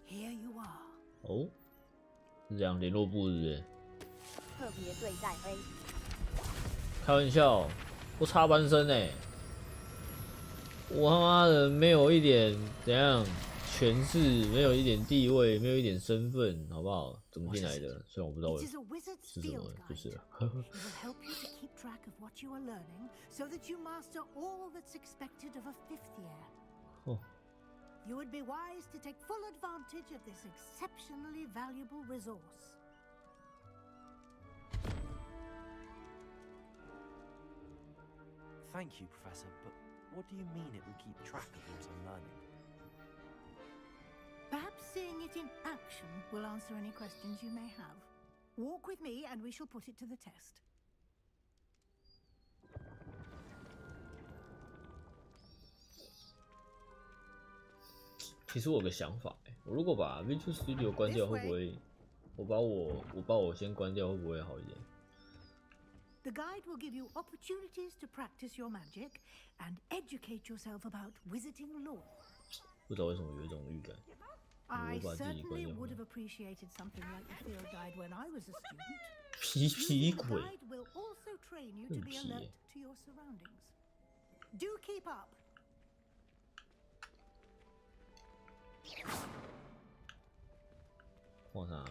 Here you are. 哦，是这样联络部是不是？特别对待 A。开玩笑，我插班生哎，我他妈的没有一点怎样权势，没有一点地位，没有一点身份，好不好？怎么进来的？虽然我不知道是什么，就是了。It will help you to keep track of what you are learning, so that you master all that's expected of a 5th year. 哦。 You would be wise to take full advantage of this exceptionally valuable resource. Thank you, Professor, but what do you mean it will keep track of what I'm learning? Perhaps seeing it in action will answer any questions you may have. Walk with me and we shall put it to the test. 其实我有个想法，我如果把 Visual Studio 关掉，会不会？我把我先关掉，会不会好一点？ The guide will give you opportunities to practice your magic and educate yourself about wizarding lore. 不知道为什么有一种预感。 I certainly would have appreciated something like the field guide when I was a student. 皮皮鬼。 The guide will also train you to be alert to your surroundings. Do keep up. 画啥？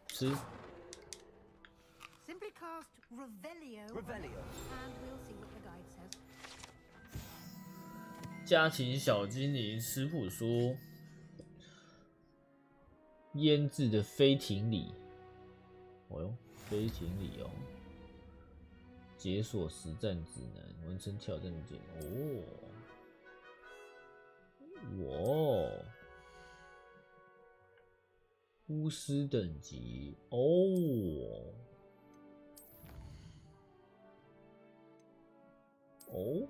吃。 Simply cast Revelio. Revelio. And we'll see what the guide says. 家禽小精灵食谱说，腌制的飞艇里，哦哟，飞艇里哦，解锁实战指南，完成挑战键哦，哇，巫师等级哦。 哦，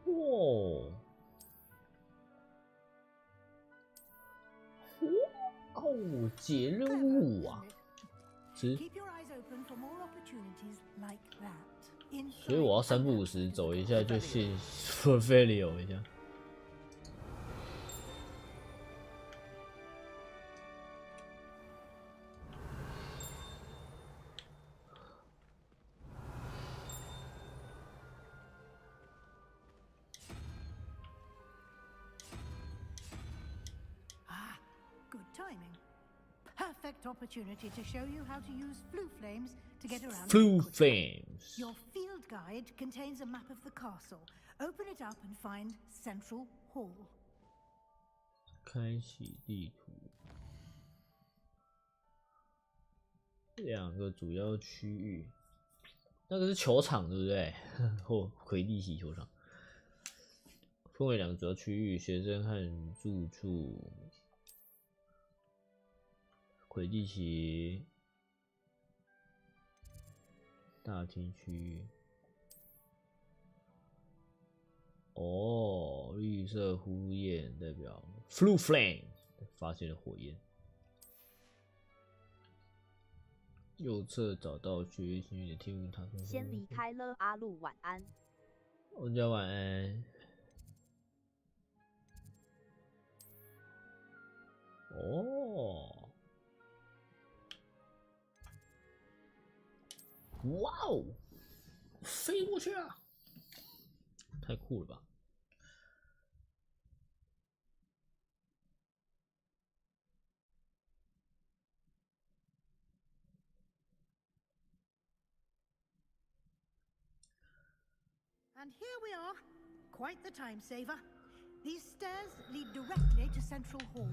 哦，解任务啊！吃，所以我要3不5时走一下就谢 Revelio 一下。Perfect opportunity to show you how to use flue flames to get around. Flue flames. Your field guide contains a map of the castle. Open it up and find Central Hall. 开启地图。2个主要区域，那个是球场，对不对？或魁地奇球场，分为2个主要区域：学生和住处。 魁地奇大厅区域，哦，绿色呼焰代表 Flue Flame 发现了火焰。右侧找到学习幸运的天运塔。先离开了，阿路晚安。我家晚安。哦。 哇哦，飞过去啊！太酷了吧！And here we are, quite the time saver. These stairs lead directly to Central Hall.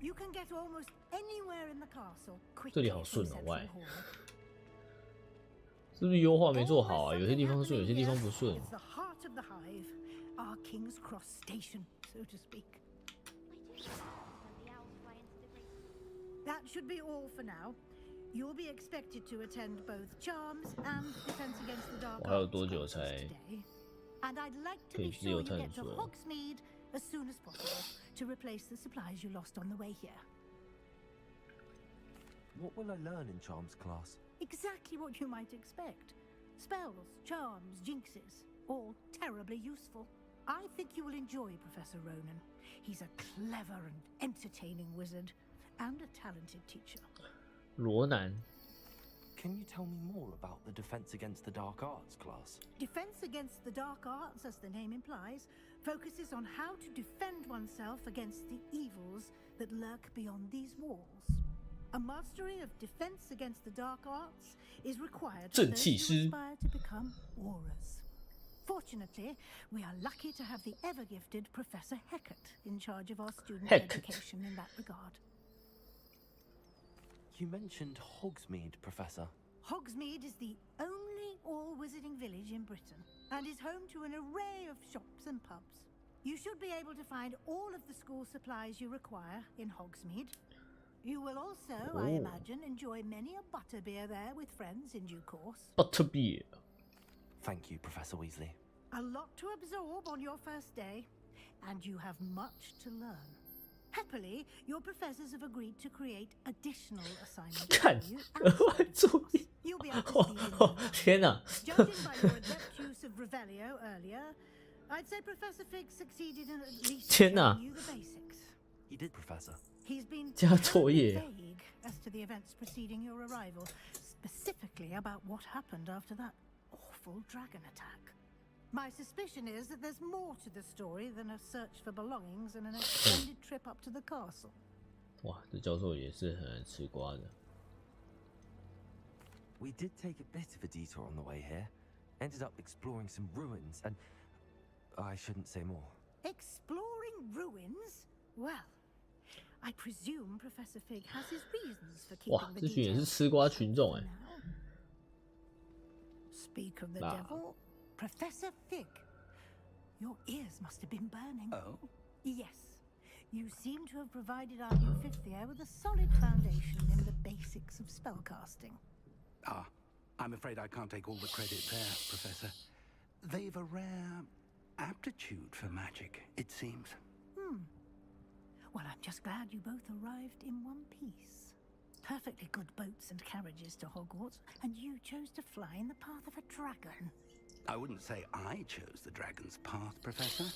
You can get almost anywhere in the castle quickly 这里好顺 from 哦， Central 喂， Hall. 是不是优化没做好啊？有些地方顺，有些地方不顺。 It's the heart of the hive, our King's Cross station, so to speak. That should be all for now. You'll be expected to attend both Charms and Defense Against the Dark 我还有 Arts 多久 classes 才 today. And I'd like to 可以 be 自由 sure you 探 get to 索？ Hogsmeade as soon as possible to replace the supplies you lost on the way here. What will I learn in Charms class? Exactly what you might expect. Spells, charms, jinxes, all terribly useful. I think you will enjoy Professor Ronan. He's a clever and entertaining wizard, and a talented teacher. 罗南 Can you tell me more about the Defense Against the Dark Arts class? Defense Against the Dark Arts, as the name implies, focuses on how to defend oneself against the evils that lurk beyond these walls. A mastery of Defense Against the Dark Arts is required for 正 those 气 who 师 aspire to become auras. Fortunately, we are lucky to have the ever-gifted Professor Hecat in charge of our student Hecat. education in that regard. You mentioned Hogsmeade, Professor. Hogsmeade is the only all-wizarding village in Britain and is home to an array of shops and pubs. You should be able to find all of the school supplies you require in Hogsmeade. You will also, I imagine, enjoy many a butterbeer there with friends in due course. Butterbeer. Thank you, Professor Weasley. A lot to absorb on your first day, and you have much to learn. Happily, your professors have agreed to create additional assignments 看 for you 额外 outside 作 class. 业 You'll be able to see in them. 天哪 Judging by your adept use of Revelio earlier, I'd say Professor Fig succeeded in at least 天哪 showing you the basics. He did, Professor. He's been 加作 terribly 业 vague as to the events preceding your arrival, specifically about what happened after that awful dragon attack. My suspicion is that there's more to the story than a search for belongings and an extended trip up to the castle. 哇，这教授也是很吃瓜的。 We did take a bit of a detour on the way here. Ended up exploring some ruins and... I shouldn't say more. Exploring ruins? Well, I presume Professor Fig has his reasons for 哇， keeping the 这群也是 details 吃瓜群众 for 哎。 now. Speak of the 那 devil, Professor Fig. Your ears must have been burning. Oh? Yes. You seem to have provided our new fifth year with a solid foundation in the basics of spellcasting. Ah, I'm afraid I can't take all the credit there, Professor. They've a rare aptitude for magic, it seems. Well, I'm just glad you both arrived in one piece. Perfectly good boats and carriages to Hogwarts, and you chose to fly in the path of a dragon. I wouldn't say I chose the dragon's path, Professor.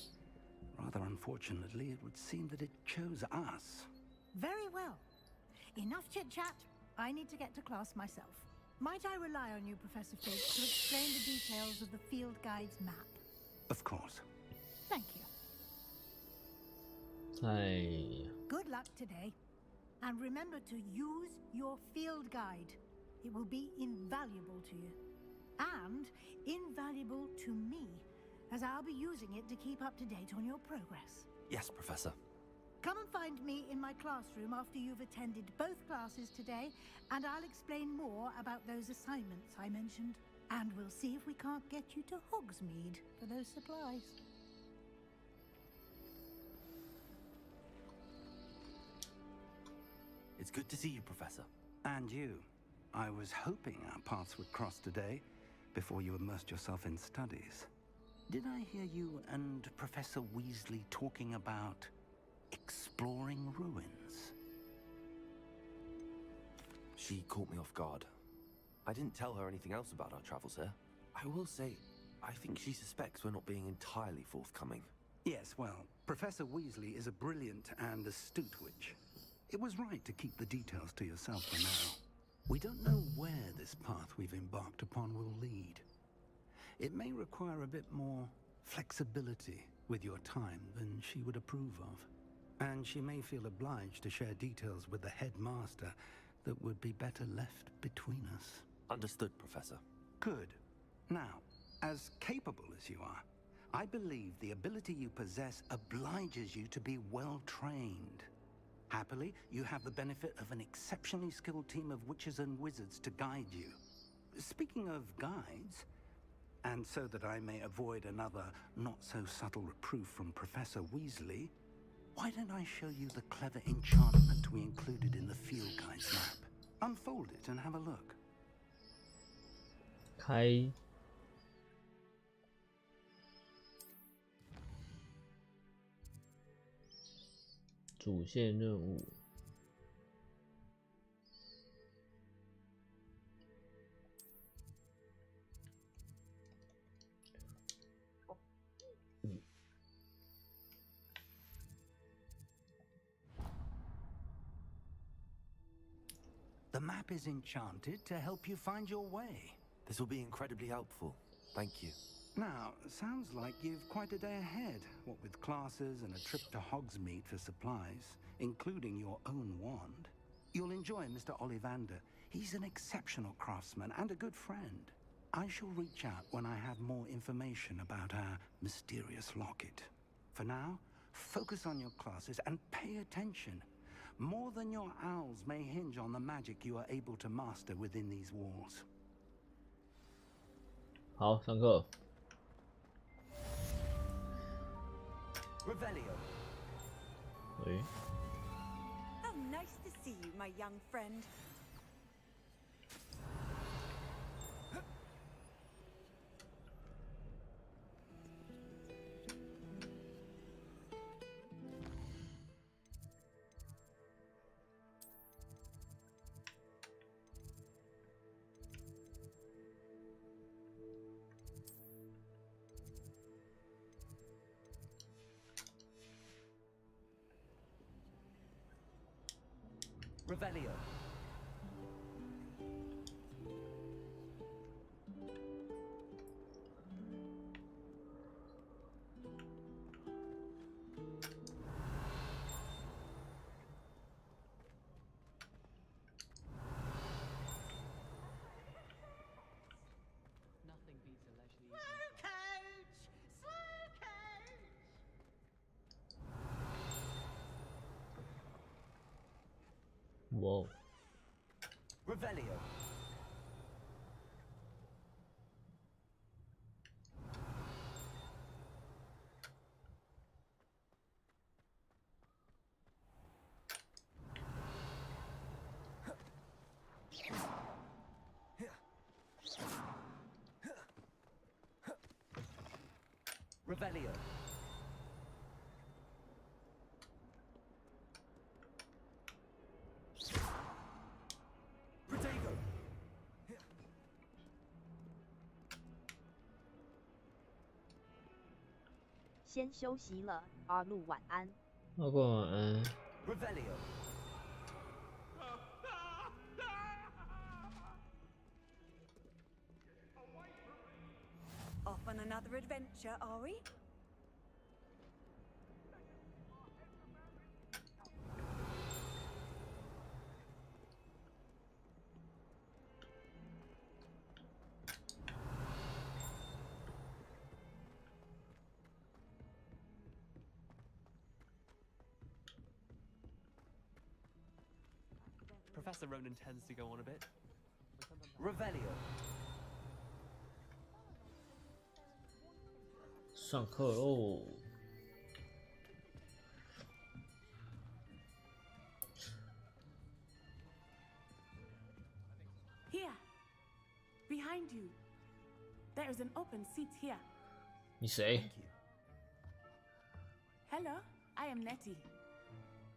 Rather unfortunately, it would seem that it chose us. Very well. Enough chit-chat. I need to get to class myself. Might I rely on you, Professor Fig, to explain the details of the field guide's map? Of course. Thank you. 哎， Good luck today. And remember to use your field guide. It will be invaluable to you. And invaluable to me, as I'll be using it to keep up to date on your progress. Yes, Professor. Come and find me in my classroom after you've attended both classes today, and I'll explain more about those assignments I mentioned. And we'll see if we can't get you to Hogsmeade for those supplies. It's good to see you, Professor. And you. I was hoping our paths would cross today, before you immersed yourself in studies. Did I hear you and Professor Weasley talking about exploring ruins? She caught me off guard. I didn't tell her anything else about our travels here. I will say, I think she suspects we're not being entirely forthcoming. Yes, well, Professor Weasley is a brilliant and astute witch. It was right to keep the details to yourself for now. We don't know where this path we've embarked upon will lead. It may require a bit more flexibility with your time than she would approve of. And she may feel obliged to share details with the headmaster that would be better left between us. Understood, Professor. Good. Now, As capable as you are, I believe the ability you possess obliges you to be well trained. Happily, you have the benefit of an exceptionally skilled team of witches and wizards to guide you. Speaking of guides, and so that I may avoid another not-so-subtle reproof from Professor Weasley, why don't I show you the clever enchantment we included in the field guide's map? Unfold it and have a look. 开。主线任务。The map is enchanted to help you find your way. This will be incredibly helpful. Thank you. Now, sounds like you've quite a day ahead, what with classes and a trip to Hogsmeade for supplies, including your own wand. You'll enjoy Mr. Ollivander. He's an exceptional craftsman and a good friend. I shall reach out when I have more information about our mysterious locket. For now, focus on your classes and pay attention. More than your owls may hinge on the magic you are able to master within these walls. 好，上课。Revelio. 喂。Oh, nice to see you, my young friend. Revelio. Nothing beats a leisurely Slow coach! Slow coach! Whoa. Revelio. Revelio. Protego. 先休息了，阿路晚安。阿怪晚安。Revelio. Off on another adventure, are we? Professor Ronan tends to go on a bit. Revelio. 上课喽。Here, behind you. There is an open seat here. 你谁？ Hello, I am Nettie.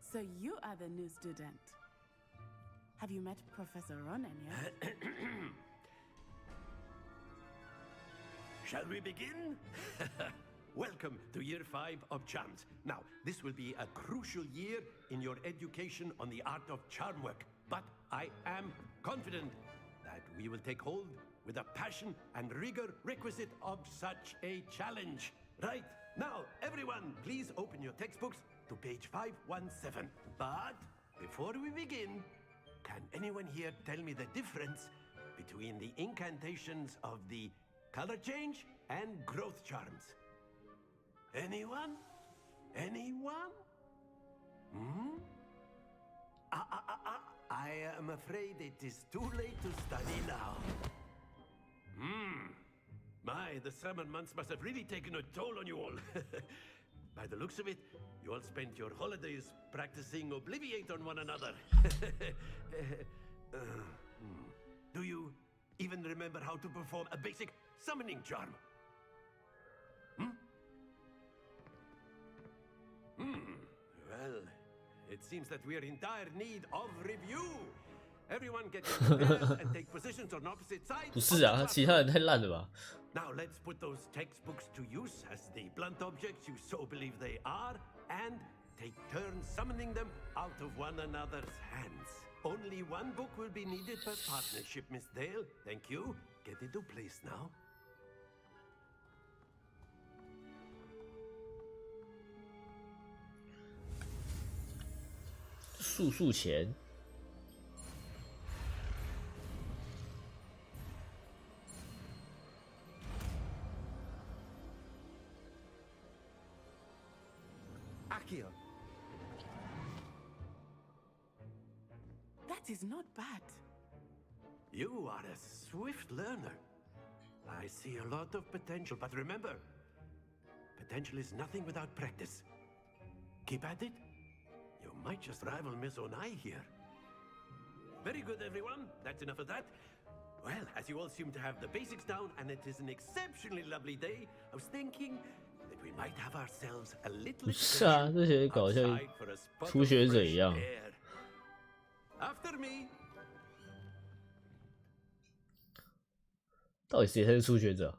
So you are the new student. Have you met Professor Ronan yet? Shall we begin? Welcome to Year 5 of Charms. Now, this will be a crucial year in your education on the art of charm work. But I am confident that we will take hold with the passion and rigor requisite of such a challenge. Right, now, everyone, please open your textbooks to page 517. But before we begin, can anyone here tell me the difference between the incantations of the color change, and growth charms. Anyone? Anyone? Hmm? I am afraid it is too late to study now. My, the summer months must have really taken a toll on you all. By the looks of it, you all spent your holidays practicing Obliviate on one another. Do you even remember how to perform a basic summoning charm? Well, it seems that we are in dire need of review. Everyone get your chairs and take positions on opposite sides. 不是啊，其他人太烂了吧？ Now let's put those textbooks to use as the blunt objects you so believe they are, and take turns summoning them out of one another's hands. Only one book will be needed per partnership, Miss Dale. Thank you. Get into place now. 速钱。 Akio. That is not bad. You are a swift learner. I see a lot of potential, but remember, potential is nothing without practice. Keep at it. You might just rival Miss Onai here. Very good, everyone. That's enough of that. Well, as you all seem to have the basics down, and it is an exceptionally lovely day, I was thinking that we might have ourselves a little 不是啊，这些搞像初学者一样。 After me. 到底谁才是初学者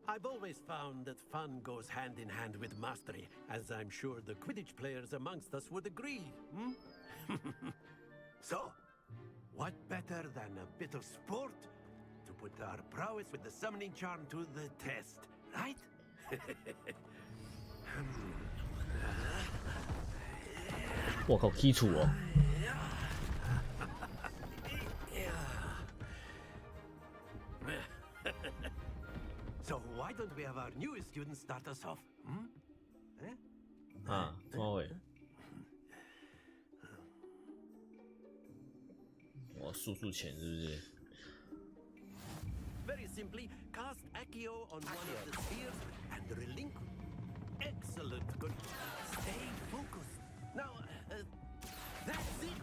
？I've always found that fun goes hand in hand with mastery, as I'm sure the Quidditch players amongst us would agree. So, what better than a bit of sport to put our prowess with the summoning charm to the test, right? 我靠，基础哦！ So why don't we have our newest student start us off? 啊，汪伟，我速钱是不是？ Very simply, cast Accio on one of the spheres and relinquish. Excellent, good. Stay focused. Now, that's it.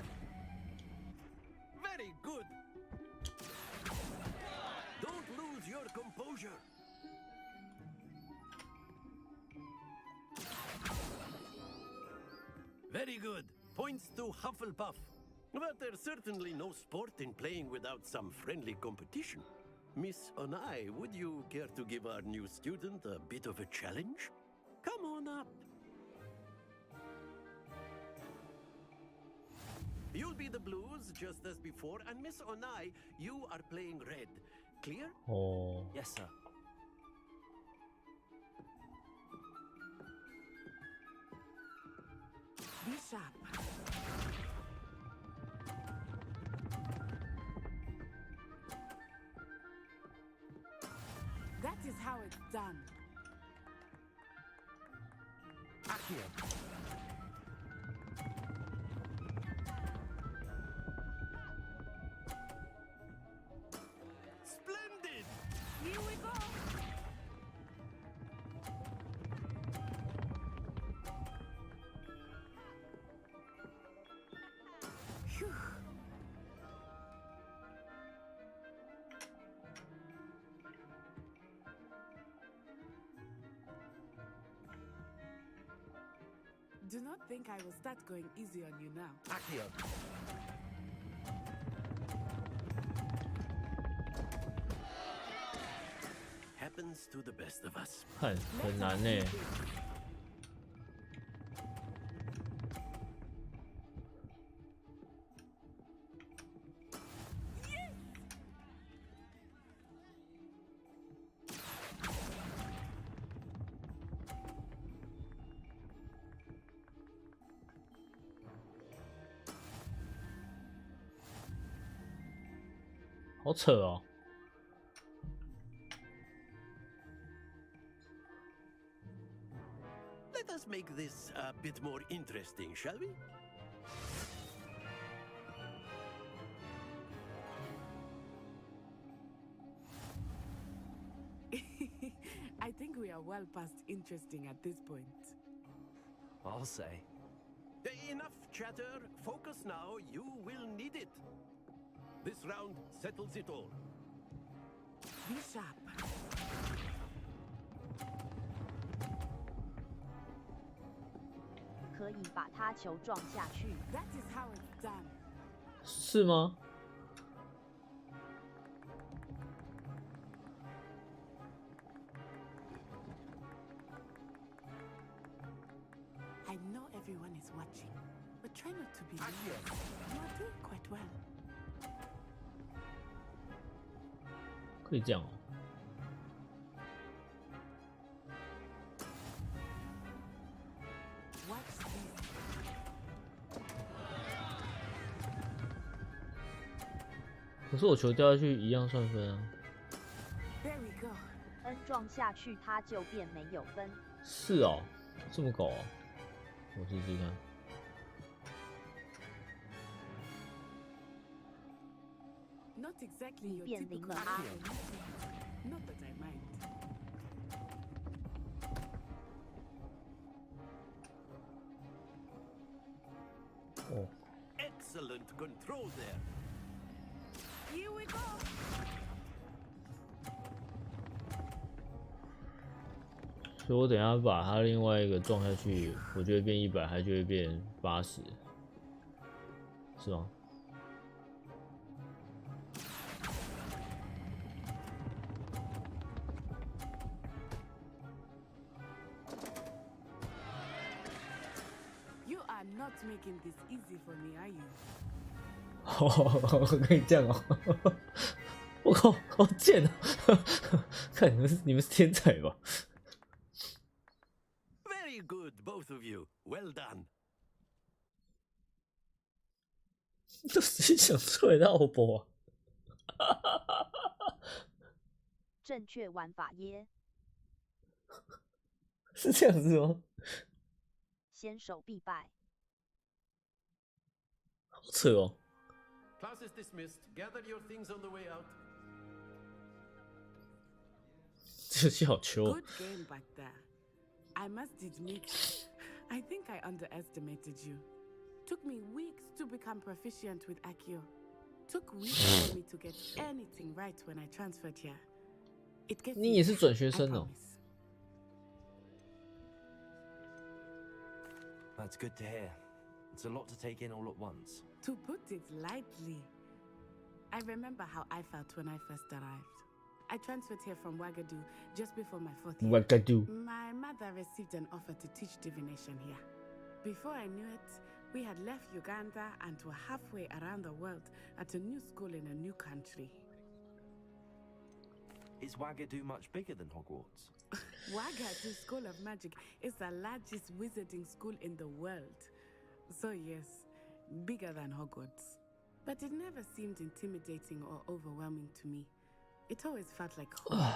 Very good. Don't lose your composure. Very good. Points to Hufflepuff. But there's certainly no sport in playing without some friendly competition. Miss Onai, would you care to give our new student a bit of a challenge? Come on up. You'll be the blues, just as before, and Miss Onai, you are playing red. Clear? Oh. Yes, sir. Be sharp. That is how it's done. Accio. Splendid! Here we go. Phew. Do not think I will start going easy on you now. Accio. Happens to the best of us. 很难呢。 Very 好扯哦。Let us make this a bit more interesting, shall we? I think we are well past interesting at this point. I'll say. Enough chatter. Focus now. You will need it. This round settles it all. Be sharp. 可以把他球撞下去。 That is how it's done. 是吗？ I know everyone is watching, but try not to be nervous. You are doing quite well. 可以这样哦。 可是我球掉下去一样算分啊。 There we go. N 撞下去他就变没有分。是哦，这么狗哦。我试试看。Not exactly your 变零 typical 了啊！ Not that I mind. Oh. Excellent control there. Here we go. 所以我等一下把它另外一个撞下去，我就会变100，它就会变80，是吗？ You are not making this easy for me, are you? 可以这样哦！我靠，好贱啊！看你们是天才吧？ Very good, both of you. Well done. 这谁想出来的奥博啊？正确玩法耶！是这样子吗？先手必败。好扯哦！ Class is dismissed. Gather your things on the way out. 这游戏好糗。 Good game back there. I must admit, I think I underestimated you. Took me weeks to become proficient with Accio. Took weeks for me to get anything right when I transferred here. It gets 你也是转学生哦。 That's good to hear. It's a lot to take in all at once. To put it lightly, I remember how I felt when I first arrived. I transferred here from Wagadu just before my 4th year. Wagadu. My mother received an offer to teach divination here. Before I knew it, we had left Uganda and were halfway around the world at a new school in a new country. Is Wagadu much bigger than Hogwarts? Wagadu School of Magic is the largest wizarding school in the world. So yes, bigger than Hogwarts. But it never seemed intimidating or overwhelming to me. It always felt like home.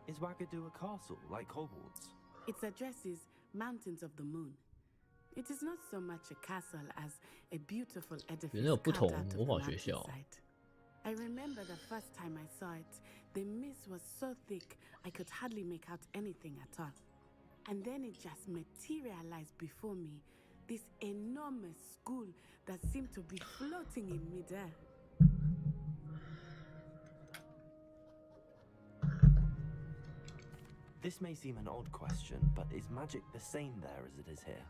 Is Wagadu a castle like Hogwarts? Its address is Mountains of the Moon. It is not so much a castle as a beautiful edifice 原来有不同 carved out of 魔 the 法学校。 mountainside. I remember the first time I saw it, the mist was so thick I could hardly make out anything at all. And then it just materialized before me, this enormous school that seemed to be floating in midair. This may seem an odd question, but is magic the same there as it is here?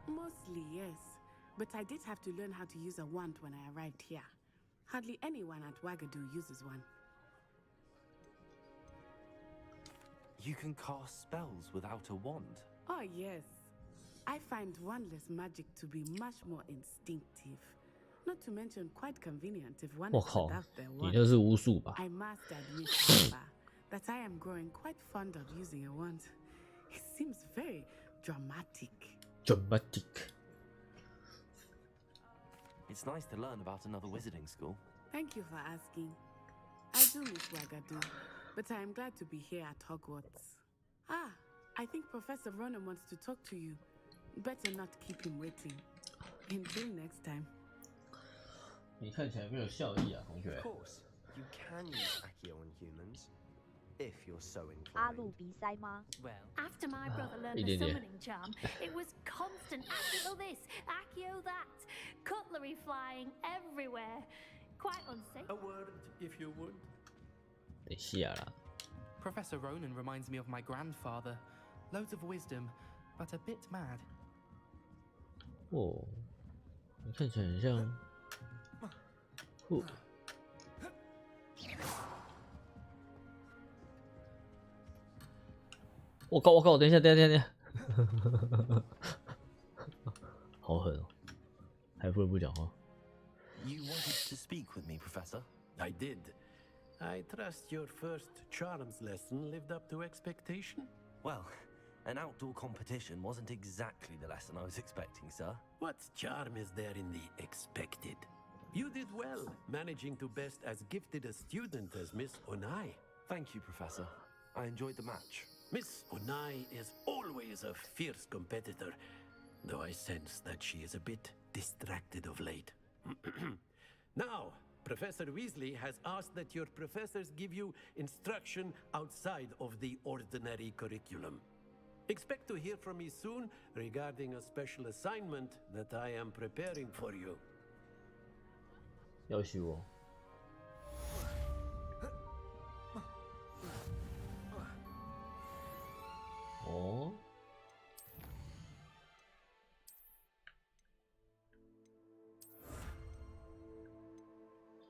Mostly, yes. But I did have to learn how to use a wand when I arrived here. Hardly anyone at Wagadu uses one. You can cast spells without a wand? Oh, yes. I find wandless magic to be much more instinctive. Not to mention quite convenient if one is without their 你 wand. 那是巫术吧？ I must admit, however, that I am growing quite fond of using a wand. It seems very dramatic. Dramatic. It's nice to learn about another wizarding school. Thank you for asking. I do miss Wagadu, but I am glad to be here at Hogwarts. Ah, I think Professor Ronan wants to talk to you. Better not keep him waiting. Until next time. 你看起来没有效益啊，同学。 Of course, you can use Accio on humans, if you're so 阿 inclined. 路比赛吗？ Well, after my brother learned 一 the 点点。 summoning charm, it was constant Accio this, Accio that, cutlery flying everywhere. Quite unsafe. A word, if you would. 等下啦。 Professor Ronan reminds me of my grandfather. Loads of wisdom, but a bit mad. 哦，你看起来很像。呼。我靠！等一下！好狠哦，还不能不讲话。 You wanted to speak with me, Professor? I did. I trust your first charms lesson lived up to expectation? Well, an outdoor competition wasn't exactly the lesson I was expecting, sir. What charm is there in the expected? You did well, managing to best as gifted a student as Miss Onai. Thank you, Professor. I enjoyed the match. Miss Onai is always a fierce competitor, though I sense that she is a bit distracted of late. Now, Professor Weasley has asked that your professors give you instruction outside of the ordinary curriculum. Expect to hear from me soon regarding a special assignment that I am preparing for you. 要许我。哦。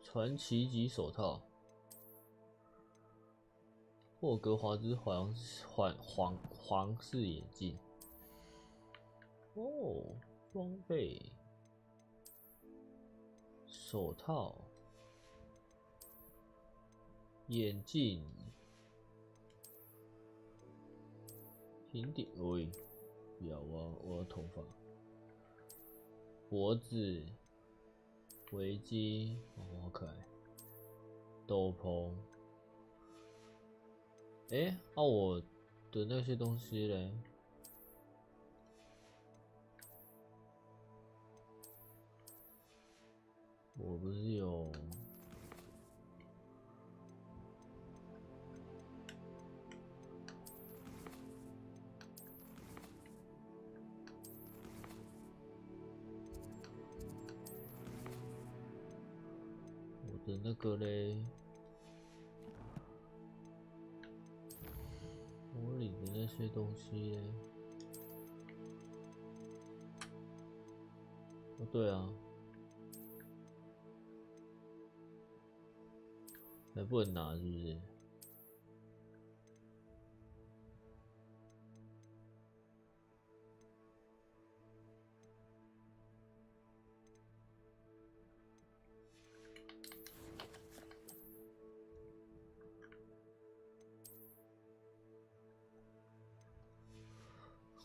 传奇级手套，霍格华兹皇室眼镜。哦，装备。 手套、眼镜、平底，喂，不要，我要头发、脖子、围巾，哦，好可爱，斗篷。我的那些东西嘞？ 我不是有我的那个嘞，我领的那些东西嘞？哦，对啊。 还不能拿，是不是？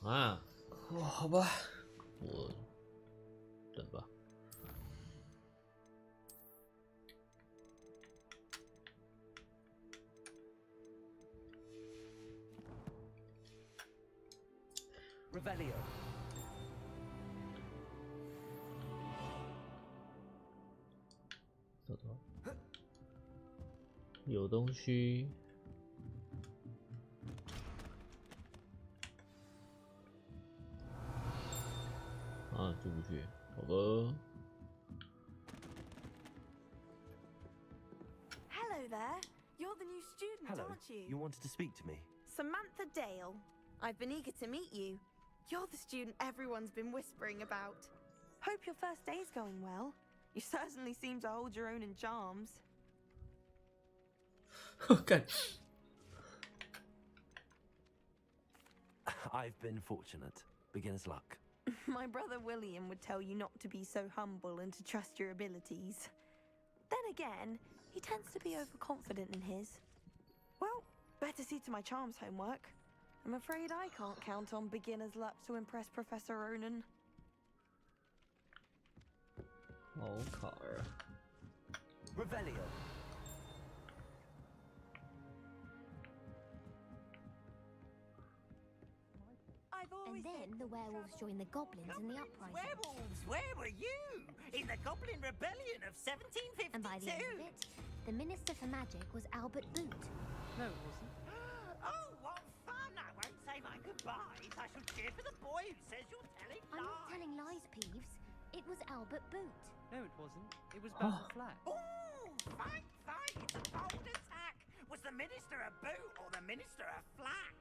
啊，好吧，我等吧。 Revelio. 有东西。啊，进不去，好吧。 Hello there. You're the new student, Hello. aren't you? You wanted to speak to me? Samantha Dale. I've been eager to meet you. You're the student everyone's been whispering about. Hope your first day's going well. You certainly seem to hold your own in charms. Okay. I've been fortunate. Beginner's luck. My brother William would tell you not to be so humble and to trust your abilities. Then again, he tends to be overconfident in his. Well, better see to my charms homework. I'm afraid I can't count on beginner's luck to impress Professor Ronan. 好卡儿。Revelio. And then the werewolves joined the goblins in the uprising. Werewolves, where were you? In the Goblin Rebellion of 1752? And by the end of it, the Minister for Magic was Albert Boot. No, it wasn't. Oh, what fun! I won't say my goodbyes. I shall cheer for the boy who says you're telling lies. I'm not telling lies, Peeves. It was Albert Boot. No, it wasn't. It was Basil Flack. Oh, fight! It's a bold attack! Was the Minister a boot or the Minister a flack?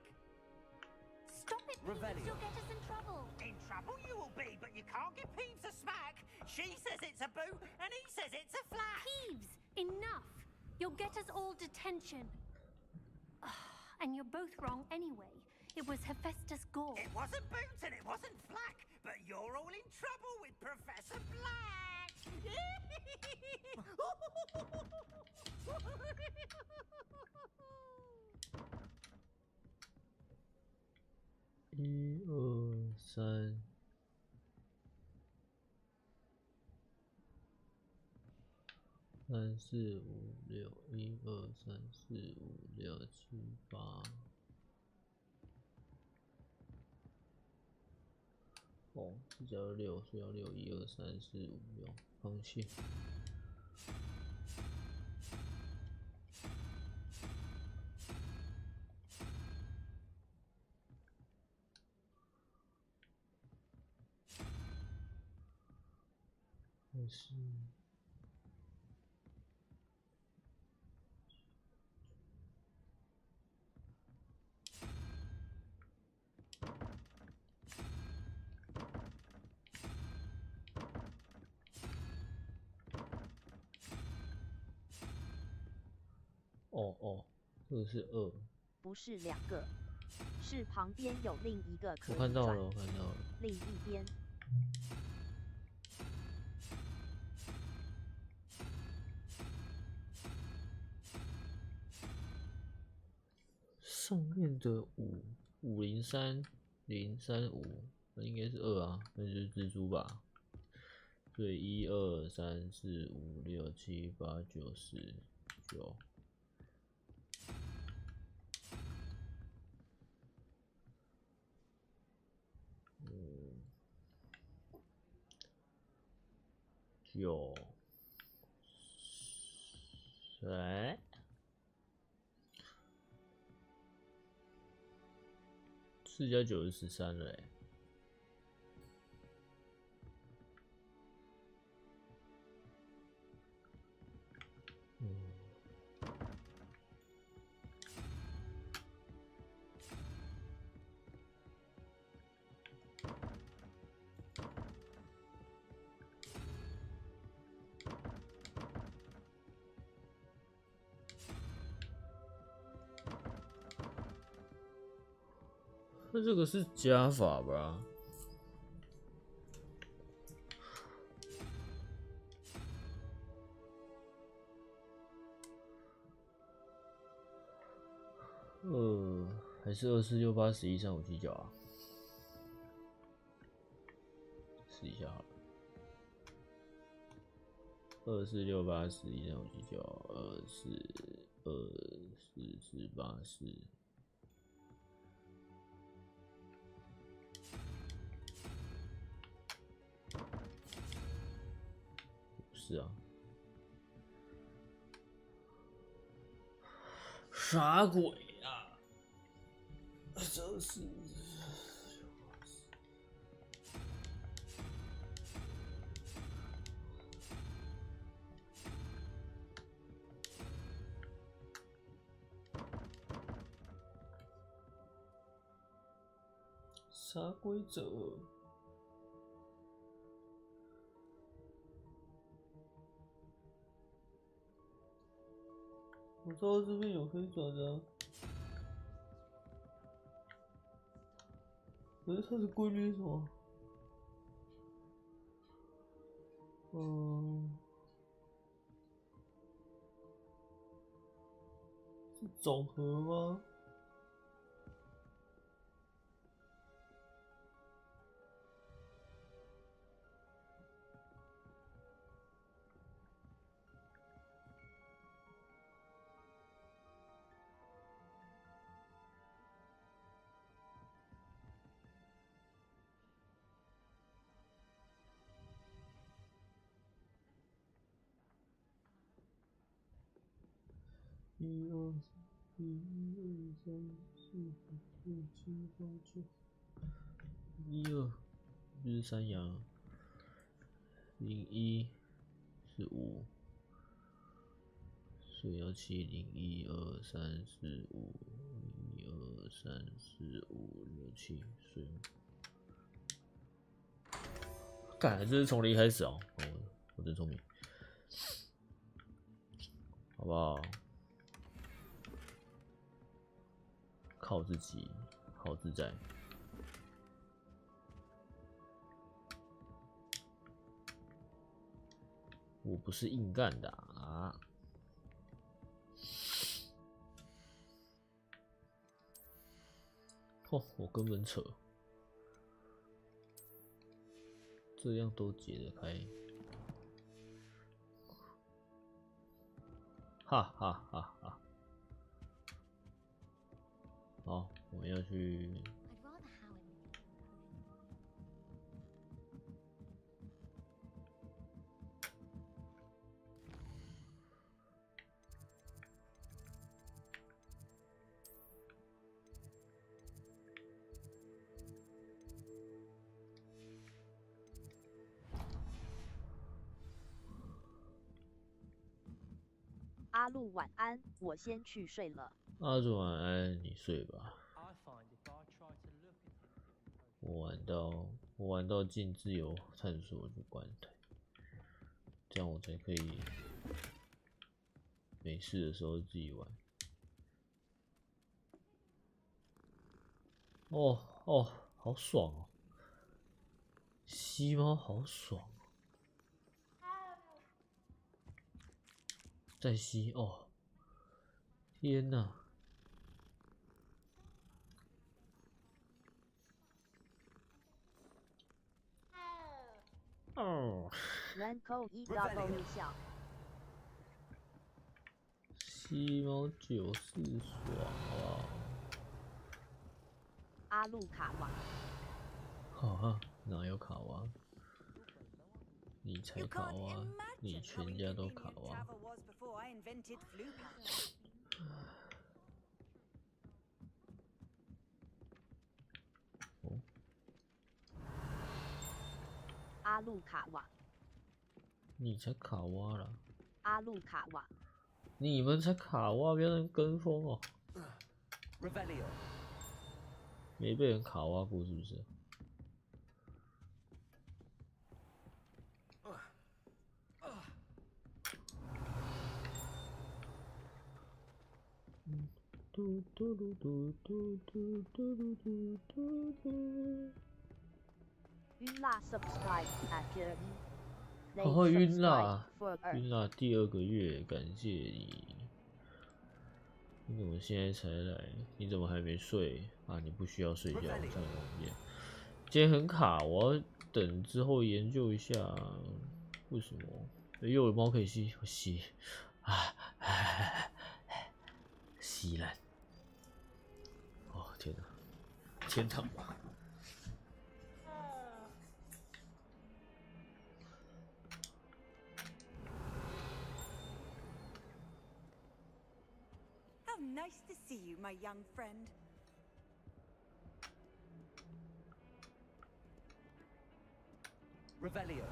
Stop it, Peeves! You'll get us in trouble! In trouble you will be, but you can't give Peeves a smack. She says it's a boot, and he says it's a flack. Peeves! Enough! You'll get us all detention. And you're both wrong anyway. It was Hephaestus Gore. It wasn't boot and it wasn't flack, but you're all in trouble with Professor Black. 1、2、3。3、4、5、6，1、2、3、4、5、6、7、8。哦，这叫6，所以要6、1、2、3、4、5、6，放弃。是。哦，这个是2，不是2个，是旁边有另一个可以我看到了，转另一边。上面的50305，那应该是2啊，那就是蜘蛛吧。所以1、2、3、4、5、6、7、8、9、10、9。9，4加9是13了欸。那这个是加法吧？还是2、4、6、8、11、3、5、7、9啊？试一下好了。2、4、6、8、11、3、5、7、9，2、4、2、4、4、8、4。是啊，啥鬼啊？这是啥规则？我知道这边有可以转的，可是它的规律是什么？是总和吗？ 1、2、3、4、5、6、7、8、9。12不是山羊，01是5，所以要7、0、1、2、3、4、5、1、2、3、4、5、6、7，所以，干，这是从零开始哦，我真聪明，好不好？靠自己，好自在。我不是硬干的啊！哦，我根本扯，这样都解得开，哈哈哈哈！好，我们要去。阿路晚安，我先去睡了。阿祖晚安，你睡吧。我玩到进自由探索就关台，这样我才可以没事的时候自己玩。哦哦，好爽哦！吸猫好爽哦！再吸哦！天哪！哦。人口1 double 笑。吸猫94爽啊！阿路卡瓦。好啊，哪有卡哇？你才卡哇，你全家都卡哇。哦。阿路卡瓦。你才卡哇啦！阿路卡瓦。你们才卡哇，不要人跟风哦。没被人卡哇过是不是？嘟嘟嘟嘟嘟嘟嘟嘟嘟嘟。晕啦 ，subscribe at Jeremy。哦，晕啦，晕啦，第2个月，感谢你。你怎么现在才来？你怎么还没睡啊？你不需要睡觉，这样容易。今天很卡，我要等之后研究一下为什么。又有猫可以吸，我吸啊，吸烂。哦天哪，天堂吧。Nice to see you, my young friend. Revelio.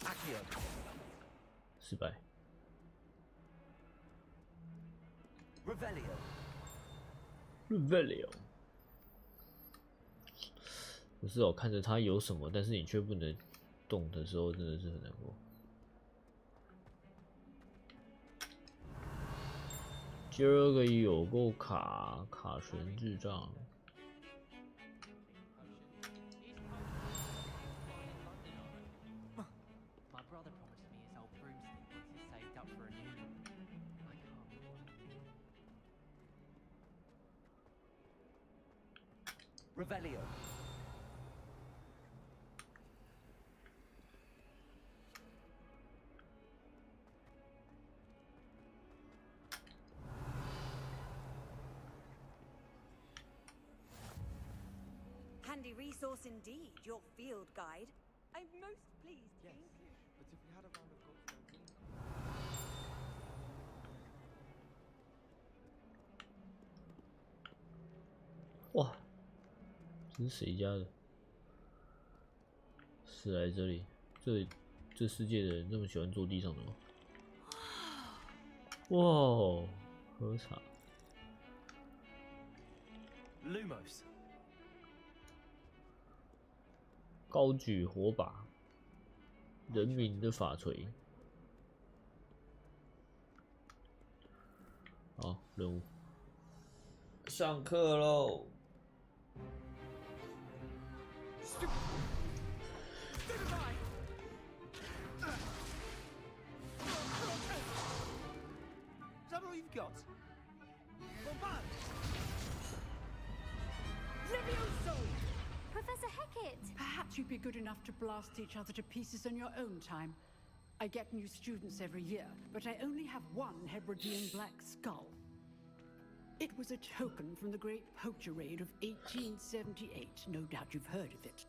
Accio. 失败。Revelio。不是哦，看着他有什么，但是你却不能动的时候，真的是很难过。今儿个有够卡神智障。Revelio. handy resource indeed, your field guide. I'm most pleased to include. But if we had a round of golf dancing. 哇，这是谁家的？是来这里，这世界的人这么喜欢坐地上的吗？哇，喝茶。Lumos. 高举火把，人民的法锤。好，任务。上课喽！ Is that all you've got? Bombard! Levioso! Professor Hecat! Perhaps you'd be good enough to blast each other to pieces on your own time. I get new students every year, but I only have one Hebridean black skull. It was a token from the Great Poacher Raid of 1878. No doubt you've heard of it.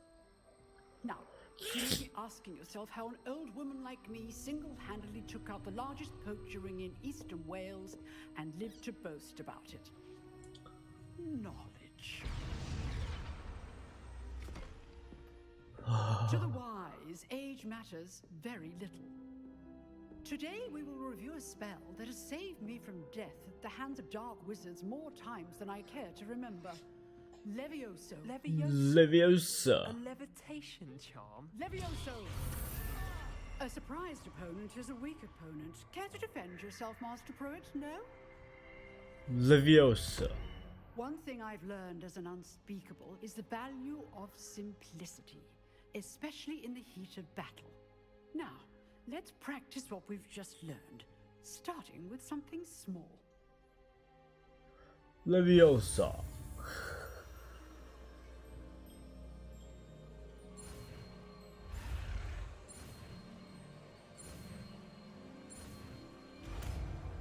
Now, you may be asking yourself how an old woman like me single-handedly took out the largest poacher ring in eastern Wales and lived to boast about it. Knowledge. To the wise, age matters very little. Today we will review a spell that has saved me from death at the hands of dark wizards more times than I care to remember. Levioso. Leviosa. A levitation charm? Levioso! A surprised opponent is a weak opponent. Care to defend yourself, Master Pruitt? No? Leviosa. One thing I've learned as an unspeakable is the value of simplicity, especially in the heat of battle. Now, let's practice what we've just learned, starting with something small. Leviosa.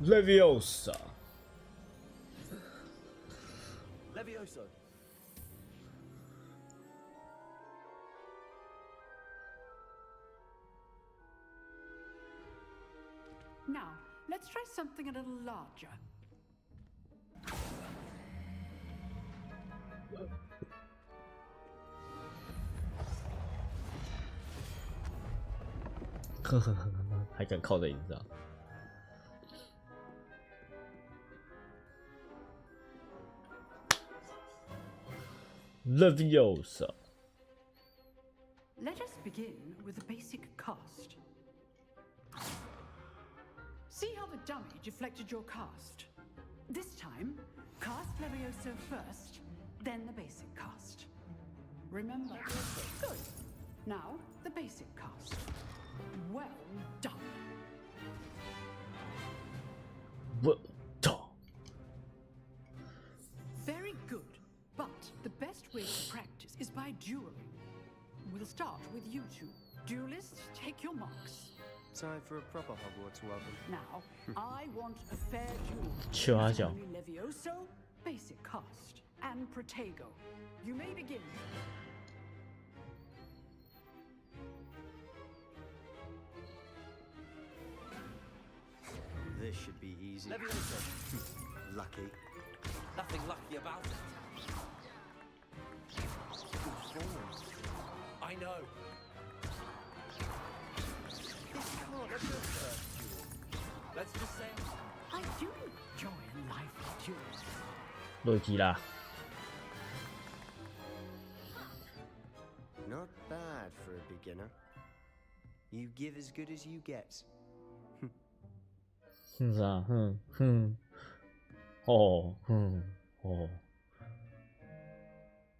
Leviosa. Levioso. Now, let's try something a little larger. Hahaha, 还敢靠在椅子上。Leviosa. Let us begin with the basic cast. See how the dummy deflected your cast? This time, cast Levioso first, then the basic cast. Remember? Good. Now, the basic cast. Well done. Well done. Very good. But the best way to practice is by dueling. We'll start with you two. Duelists, take your marks. Time for a proper Hogwarts welcome. Now, I want a fair duel. 秋阿角 Only Levioso, basic cast, and Protego. You may begin. This should be easy. Levioso. Lucky. Nothing lucky about it. I know. Let's just say I do enjoy a lively duel. 落题啦。 Not bad for a beginner. You give as good as you get. 是啊，哦，哦。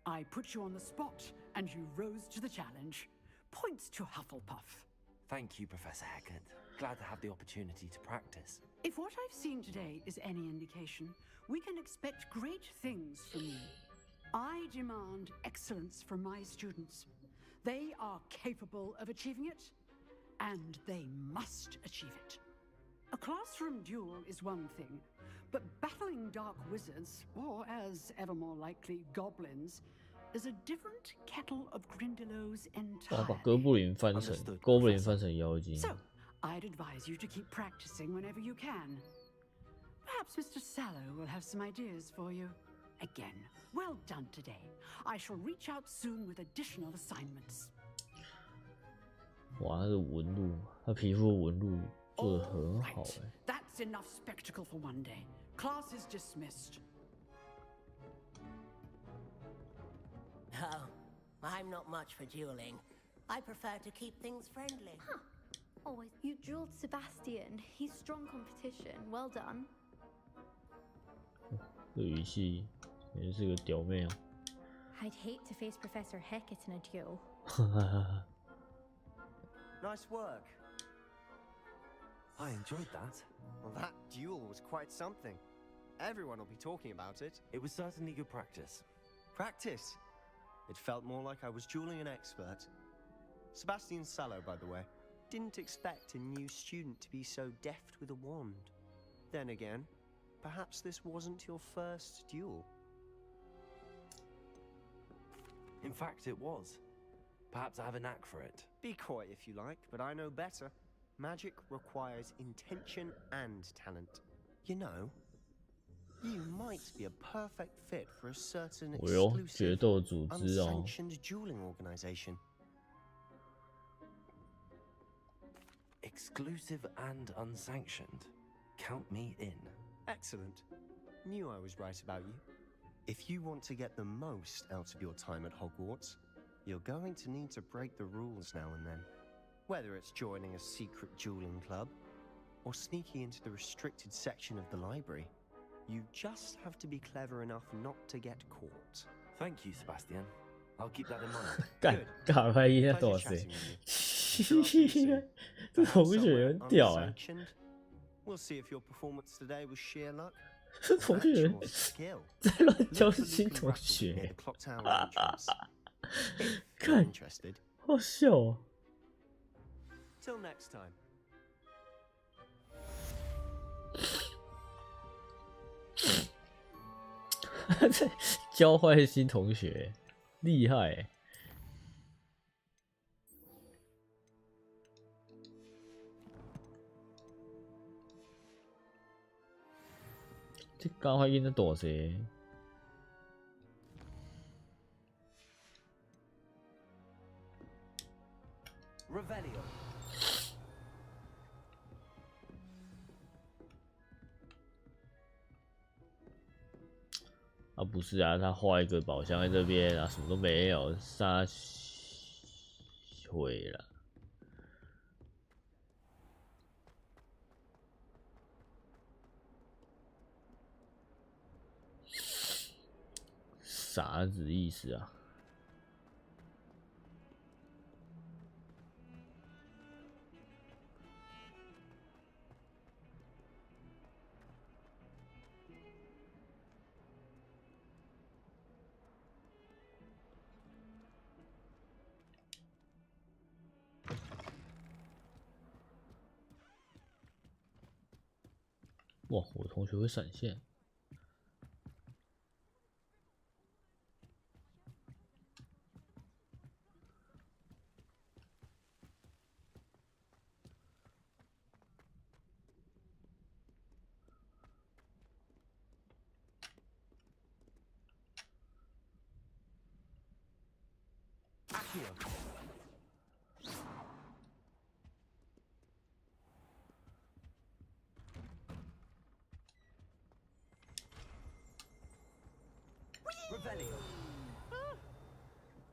I put you on the spot, and you rose to the challenge. Points to Hufflepuff. Thank you, Professor Hecat. Glad to have the opportunity to practice. If what I've seen today is any indication, we can expect great things from you. I demand excellence from my students. They are capable of achieving it, and they must achieve it. A classroom duel is one thing, but battling dark wizards, or as ever more likely, goblins, is a different kettle of Grindylows 把 entirely. 哥布林翻成哥布林翻成妖精。 So, I'd advise you to keep practicing whenever you can. Perhaps Mr. Sallow will have some ideas for you. Again, well done today. I shall reach out soon with additional assignments. 哇，他的纹路，他皮肤纹路做得很好哎。 That's enough spectacle for one day. Class is dismissed. Oh, I'm not much for dueling. I prefer to keep things friendly. Huh. Always. You dueled Sebastian. He's strong competition. Well done. 这语气也是个屌妹哦。 I'd hate to face Professor Hecat in a duel. Nice work. I enjoyed that. Well, that duel was quite something. Everyone will be talking about it. It was certainly good practice. Practice? It felt more like I was dueling an expert. Sebastian Sallow, by the way, didn't expect a new student to be so deft with a wand. Then again, perhaps this wasn't your first duel. In fact, it was. Perhaps I have a knack for it. Be coy if you like, but I know better. Magic requires intention and talent. You know, you might be a perfect fit for a certain exclusive, unsanctioned dueling organization. Exclusive and unsanctioned. Count me in. Excellent. Knew I was right about you. If you want to get the most out of your time at Hogwarts, you're going to need to break the rules now and then. Whether it's joining a secret dueling club, or sneaking into the restricted section of the library, you just have to be clever enough not to get caught. Thank you, Sebastian. I'll keep that in mind. 干拍音那多少岁？这同学很屌哎！ We'll see if your performance today was sheer luck. 这同学在乱教新同学，看，好笑哦。 Till next time. 他在教坏新同学，厉害欸！这教坏囡仔大势。 Revelio. 啊，不是啊，他画一个宝箱在这边啊，什么都没有，杀毁了。啥子意思啊？ 哇，我同学会闪现。Revelio.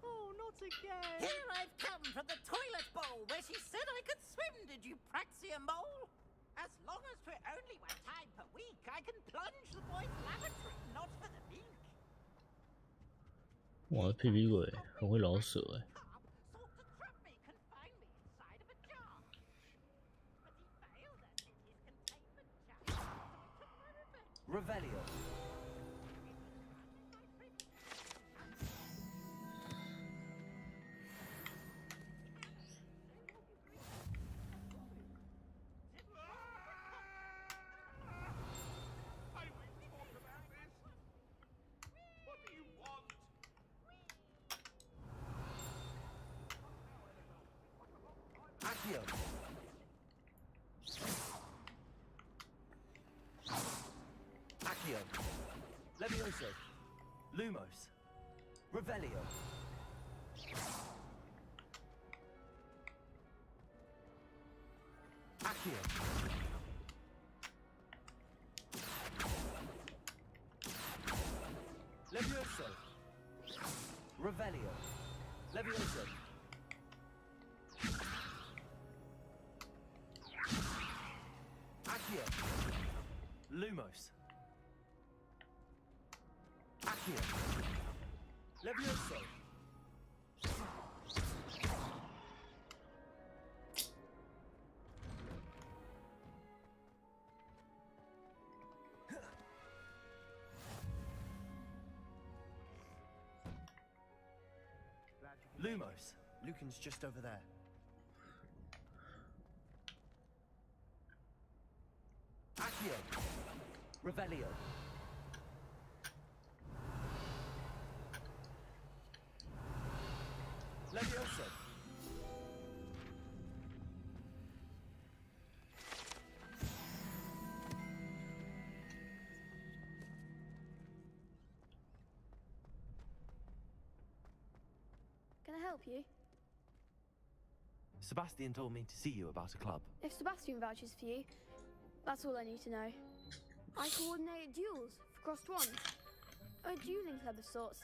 Oh, not again. Here I've come from the toilet bowl where she said I could swim, did you praxia mole? As long as for only 1 time per week, I can plunge the boys' lavatory, not for the meek. 哇，屁屁鬼很会老舍哎。 Revelio. Accio. Accio. Levioso. Lumos. Revelio. Accio. Levioso. Revelio. Levioso. Accio. Lumos. Accio. Levioso. Lumos. Lucan's just over there. Accio. Revelio. Levioso. Can I help you? Sebastian told me to see you about a club. If Sebastian vouches for you, that's all I need to know. I coordinate duels for crossed wands. A dueling club of sorts.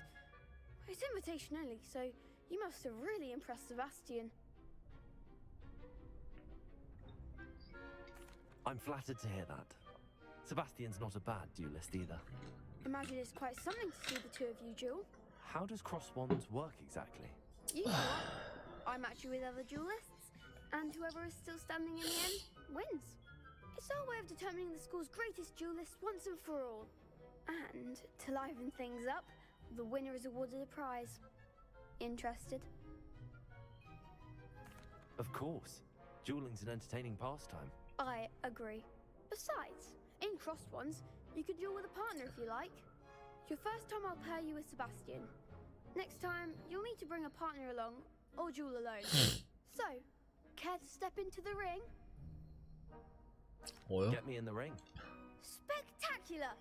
It's invitation only, so you must have really impressed Sebastian. I'm flattered to hear that. Sebastian's not a bad duelist either. Imagine it's quite something to see the two of you duel. How does cross wands work exactly? You go up, I match you with other duelists, and whoever is still standing in the end wins. It's our way of determining the school's greatest duelist once and for all. And to liven things up, the winner is awarded a prize. Interested? Of course. Dueling's an entertaining pastime. I agree. Besides, in crossed ones, you could duel with a partner if you like. Your first time I'll pair you with Sebastian. Next time, you'll need to bring a partner along, or duel alone. So, care to step into the ring? Well. Get me in the ring. Spectacular!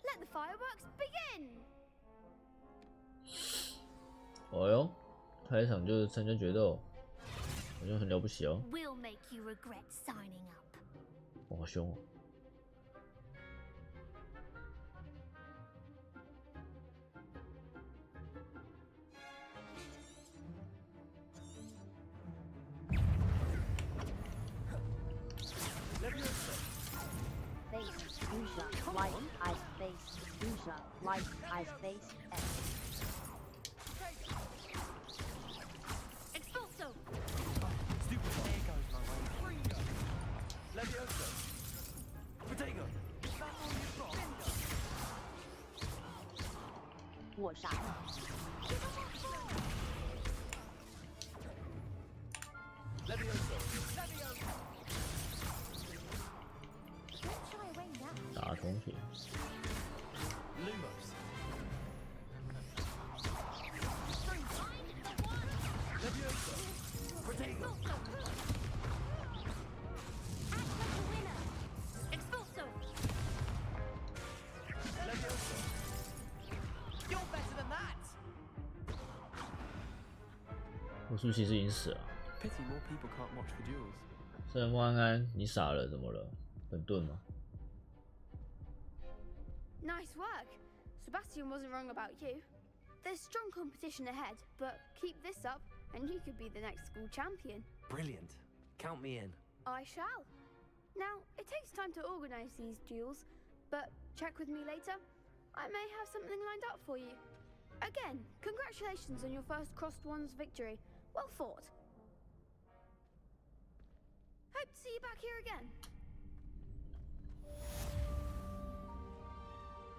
Let the fireworks begin! 哦哟，开场就是参加决斗，好像很了不起哦。We'll make you regret signing up. 哇，好凶哦！ Face fusion, light, ice face, fusion, light, ice face, X. Expulso! Stupid. There goes my way. Levioso. Protego. 我杀。Levioso. 打同学。Lumos. Levioso. Protego. Expulso! Levioso. You're better than that! 我是不是其实已经死了？ Pity more people can't watch the duels. 圣人莫安安，你傻了？怎么了？很钝吗？ Nice work! Sebastian wasn't wrong about you. There's strong competition ahead, but keep this up and you could be the next school champion. Brilliant. Count me in. I shall. Now, it takes time to organize these duels, but check with me later. I may have something lined up for you. Again, congratulations on your first crossed wands victory. Well fought. Hope to see you back here again.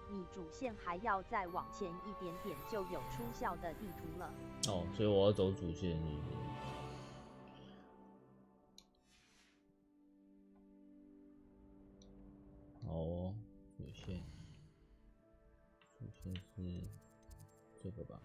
你主线还要再往前一点点，就有出校的地图了。哦，所以我要走主线是不是？好哦，主线，主线是这个吧？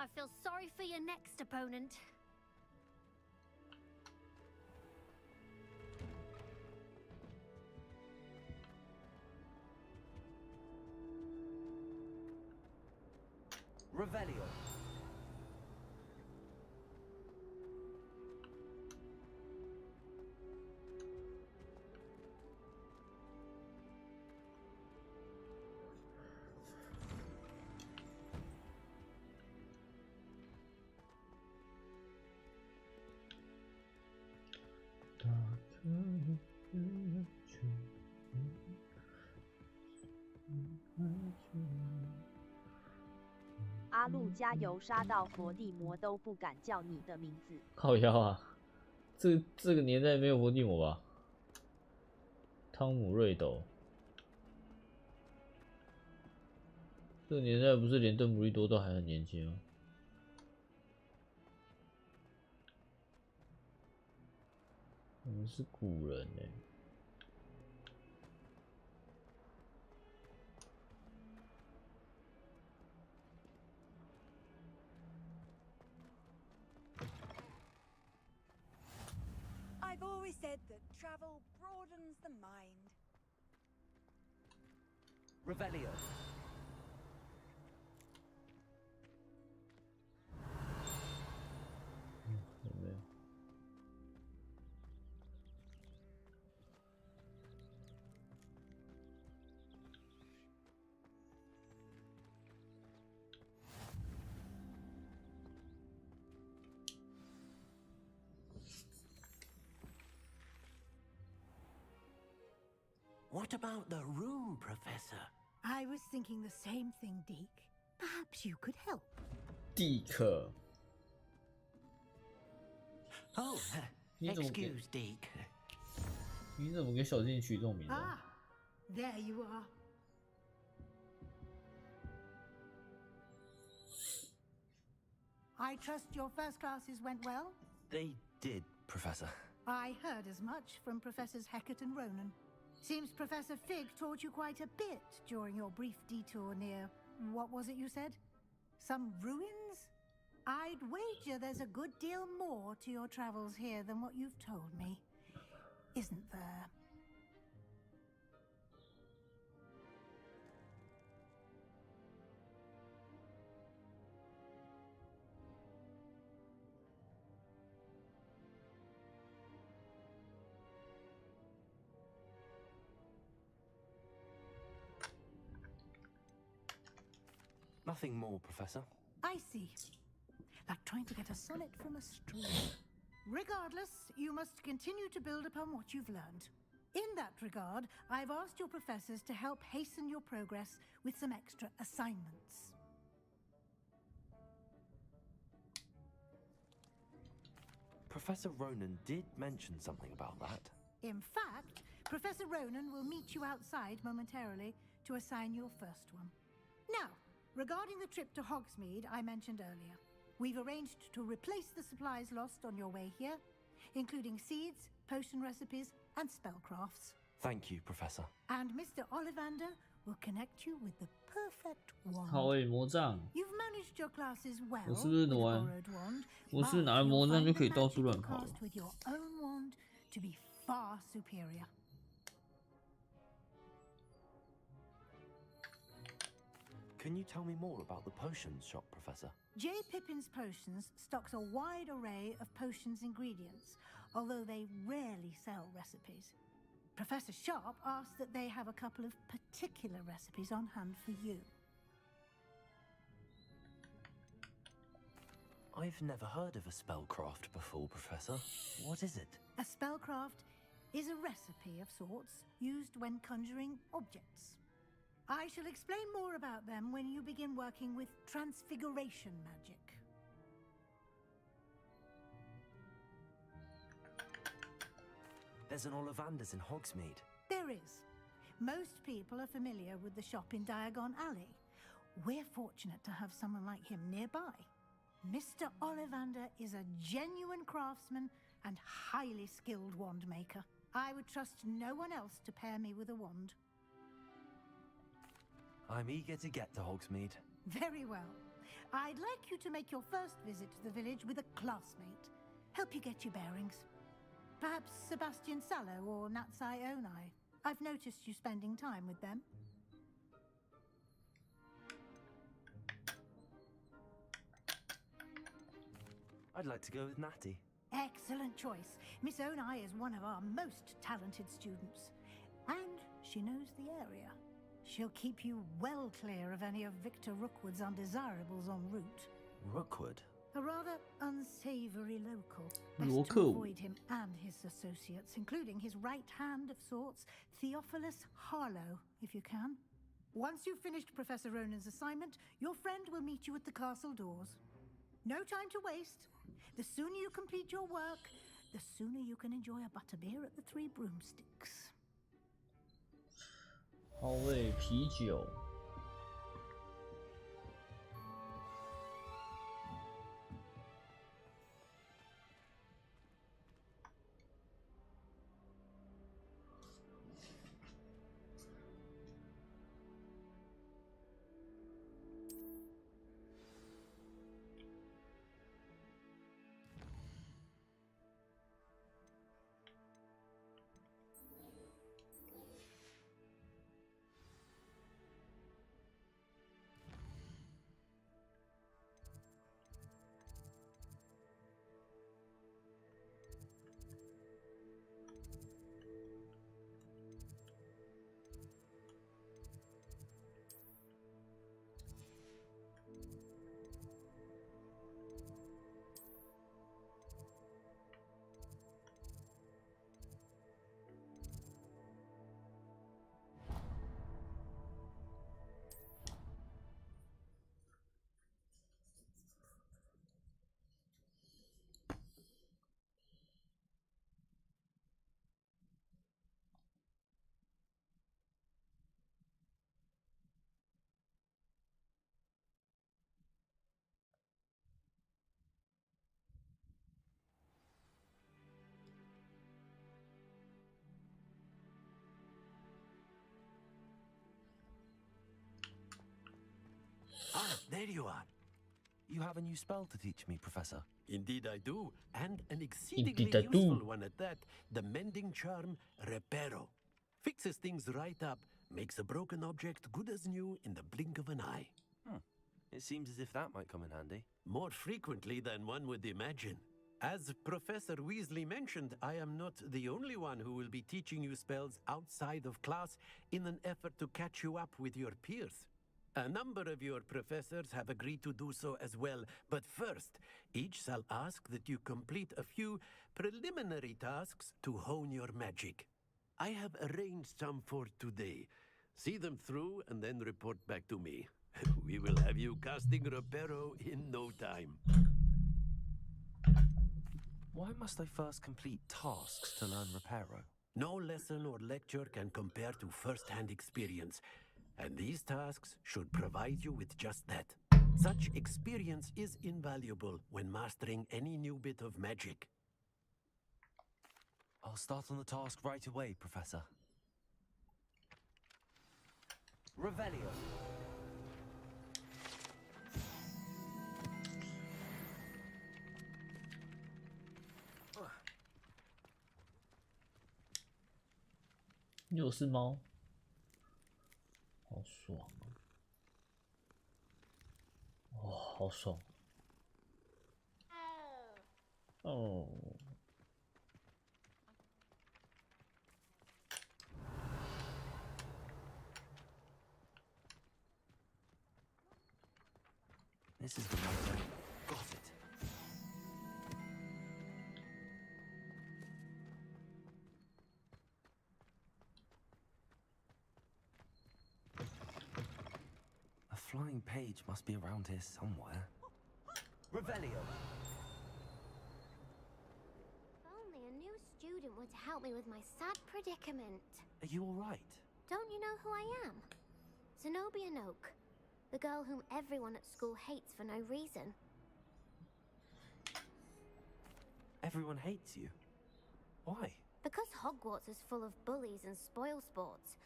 I feel sorry for your next opponent. Revelio.阿路加油，杀到佛地魔都不敢叫你的名字。靠腰啊！这个年代没有伏地魔吧？汤姆瑞斗，这个年代不是连邓布利多都还很年轻吗？我们是古人欸。I've always said that travel broadens the mind. Revelio. What about the room, Professor? I was thinking the same thing, Deke. Perhaps you could help. Deke. Oh, excuse, Deke. 你怎么给小静取这种名字？Ah, there you are. I trust your first classes went well? They did, Professor. I heard as much from Professors Hecat and Ronan. Seems Professor Fig taught you quite a bit during your brief detour near, what was it you said? Some ruins? I'd wager there's a good deal more to your travels here than what you've told me. Isn't there? Nothing more, Professor. I see. Like trying to get a sonnet from a stream. Regardless, you must continue to build upon what you've learned. In that regard, I've asked your professors to help hasten your progress with some extra assignments. Professor Ronan did mention something about that. In fact, Professor Ronan will meet you outside momentarily to assign your first one. Now, regarding the trip to Hogsmeade I mentioned earlier, we've arranged to replace the supplies lost on your way here, including seeds, potion recipes, and spellcrafts. Thank you, Professor. And Mr. Ollivander will connect you with the perfect wand. 好诶，魔杖。 You've managed your classes well 我是不是 with a 玩？ borrowed wand, 我是不是 but 拿了 you'll 魔杖 find 就 the 可以到 magic 处 you 乱跑了？ cast with your own wand to be far superior. Can you tell me more about the potions shop, Professor? J. Pippin's Potions stocks a wide array of potions ingredients, although they rarely sell recipes. Professor Sharp asked that they have a couple of particular recipes on hand for you. I've never heard of a spellcraft before, Professor. What is it? A spellcraft is a recipe of sorts used when conjuring objects. I shall explain more about them when you begin working with transfiguration magic. There's an Ollivander's in Hogsmeade. There is. Most people are familiar with the shop in Diagon Alley. We're fortunate to have someone like him nearby. Mr. Ollivander is a genuine craftsman and highly skilled wand maker. I would trust no one else to pair me with a wand. I'm eager to get to Hogsmeade. Very well. I'd like you to make your first visit to the village with a classmate. Help you get your bearings. Perhaps Sebastian Sallow or Natsai Onai. I've noticed you spending time with them. I'd like to go with Natty. Excellent choice. Miss Onai is one of our most talented students. And she knows the area. She'll keep you well clear of any of Victor Rookwood's undesirables en route. Rookwood? A rather unsavory local. Best to avoid him and his associates, including his right hand of sorts, Theophilus Harlow, if you can. Once you've finished Professor Ronan's assignment, your friend will meet you at the castle doors. No time to waste. The sooner you complete your work, the sooner you can enjoy a butterbeer at the Three Broomsticks. 好味啤酒。Ah, there you are. You have a new spell to teach me, Professor. Indeed I do, and an exceedingly useful one at that. The mending charm Reparo. Fixes things right up, makes a broken object good as new in the blink of an eye. It seems as if that might come in handy. More frequently than one would imagine. As Professor Weasley mentioned, I am not the only one who will be teaching you spells outside of class in an effort to catch you up with your peers. A number of your professors have agreed to do so as well, but first, each shall ask that you complete a few preliminary tasks to hone your magic. I have arranged some for today. See them through and then report back to me. We will have you casting Reparo in no time. Why must I first complete tasks to learn Reparo? No lesson or lecture can compare to first-hand experience. And these tasks should provide you with just that. Such experience is invaluable when mastering any new bit of magic. I'll start on the task right away, Professor. Revelio.又是猫。好爽啊！哦，好爽！哦。This is the right. Got it. A flying page must be around here somewhere. Revelio. If only a new student were to help me with my sad predicament. Are you all right? Don't you know who I am? Zenobia Noak, the girl whom everyone at school hates for no reason. Everyone hates you. Why? Because Hogwarts is full of bullies and spoilsports.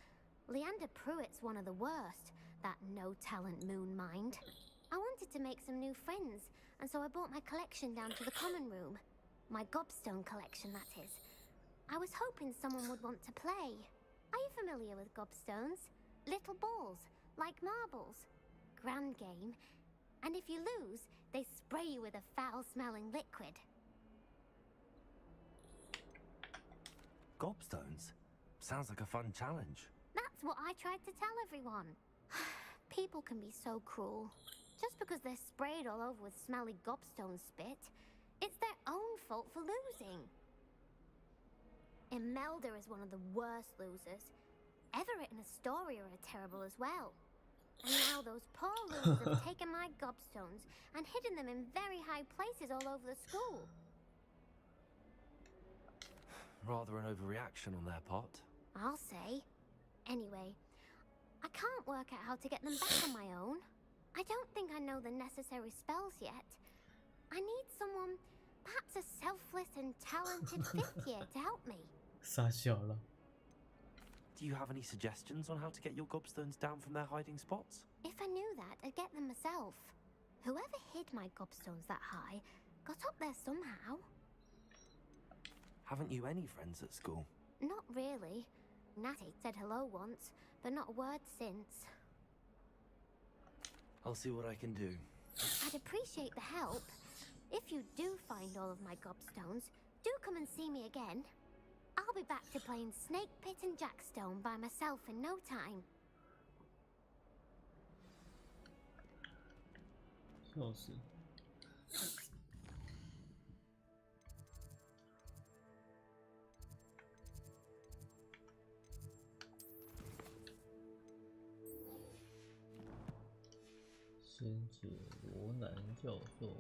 Leander Pruitt's one of the worst, that no-talent moon mind. I wanted to make some new friends, and so I brought my collection down to the common room. My gobstone collection, that is. I was hoping someone would want to play. Are you familiar with gobstones? Little balls, like marbles. Grand game. And if you lose, they spray you with a foul-smelling liquid. Gobstones? Sounds like a fun challenge. That's what I tried to tell everyone. People can be so cruel. Just because they're sprayed all over with smelly gobstone spit, it's their own fault for losing. Imelda is one of the worst losers. Everett and Astoria are terrible as well. And now those poor losers have taken my gobstones and hidden them in very high places all over the school. Rather an overreaction on their part. I'll say. Anyway, I can't work out how to get them back on my own. I don't think I know the necessary spells yet. I need someone, perhaps a selfless and talented 5th year to help me. 傻小了。 Do you have any suggestions on how to get your gobstones down from their hiding spots? If I knew that, I'd get them myself. Whoever hid my gobstones that high got up there somehow. Haven't you any friends at school? Not really. Natty said hello once, but not a word since. I'll see what I can do. I'd appreciate the help. If you do find all of my gobstones, do come and see me again. I'll be back to playing Snake Pit and Jackstone by myself in no time. 笑死。仙子罗南教授。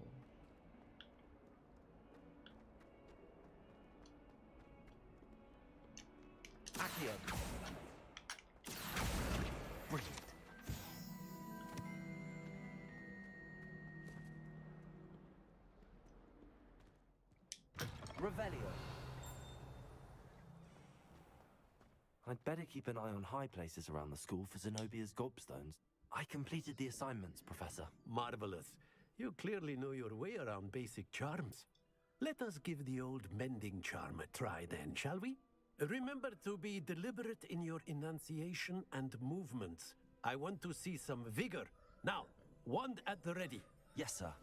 Accio. Brilliant. Revelio. I'd better keep an eye on high places around the school for Zenobia's gobstones. I completed the assignments, Professor. Marvelous. You clearly know your way around basic charms. Let us give the old mending charm a try then, shall we? Remember to be deliberate in your enunciation and movements. I want to see some vigor. Now, wand at the ready. Yes, sir.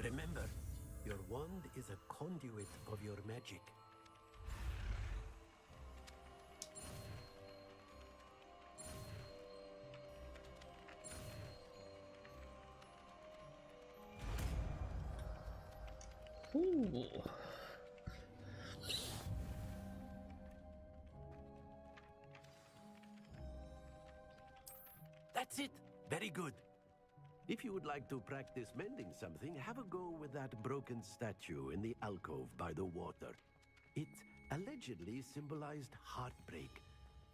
Remember, your wand is a conduit of your magic. Ooh. That's it. Very good. If you would like to practice mending something, have a go with that broken statue in the alcove by the water. It allegedly symbolized heartbreak.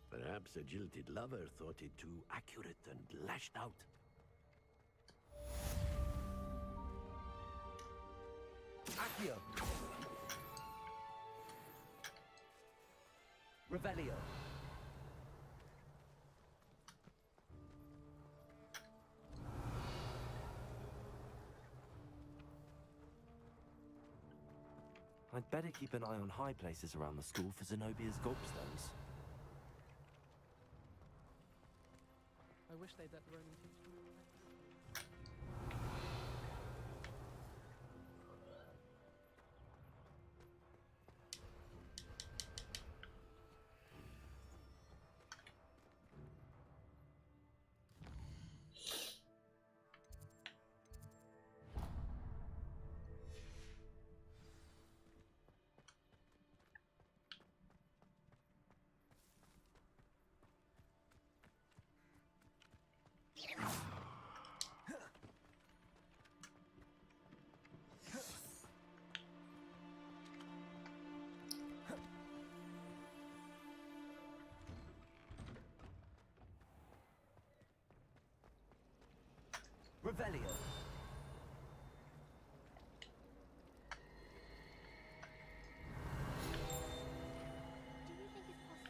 Perhaps a jilted lover thought it too accurate and lashed out. Accio. Revelio. I'd better keep an eye on high places around the school for Zenobia's gobstones. I wish they'd let the Roman teach me. Revelio. Do you think it's possible to spend time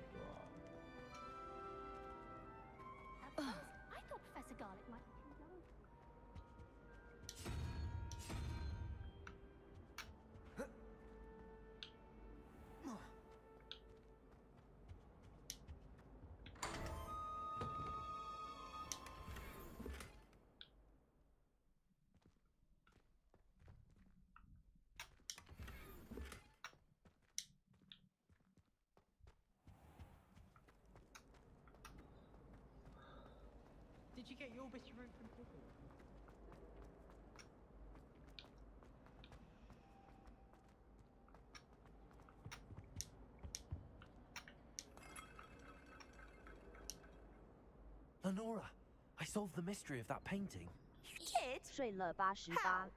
Did you get your witchy room from Hogwarts? Lenora, I solved the mystery of that painting. You did? 睡了88。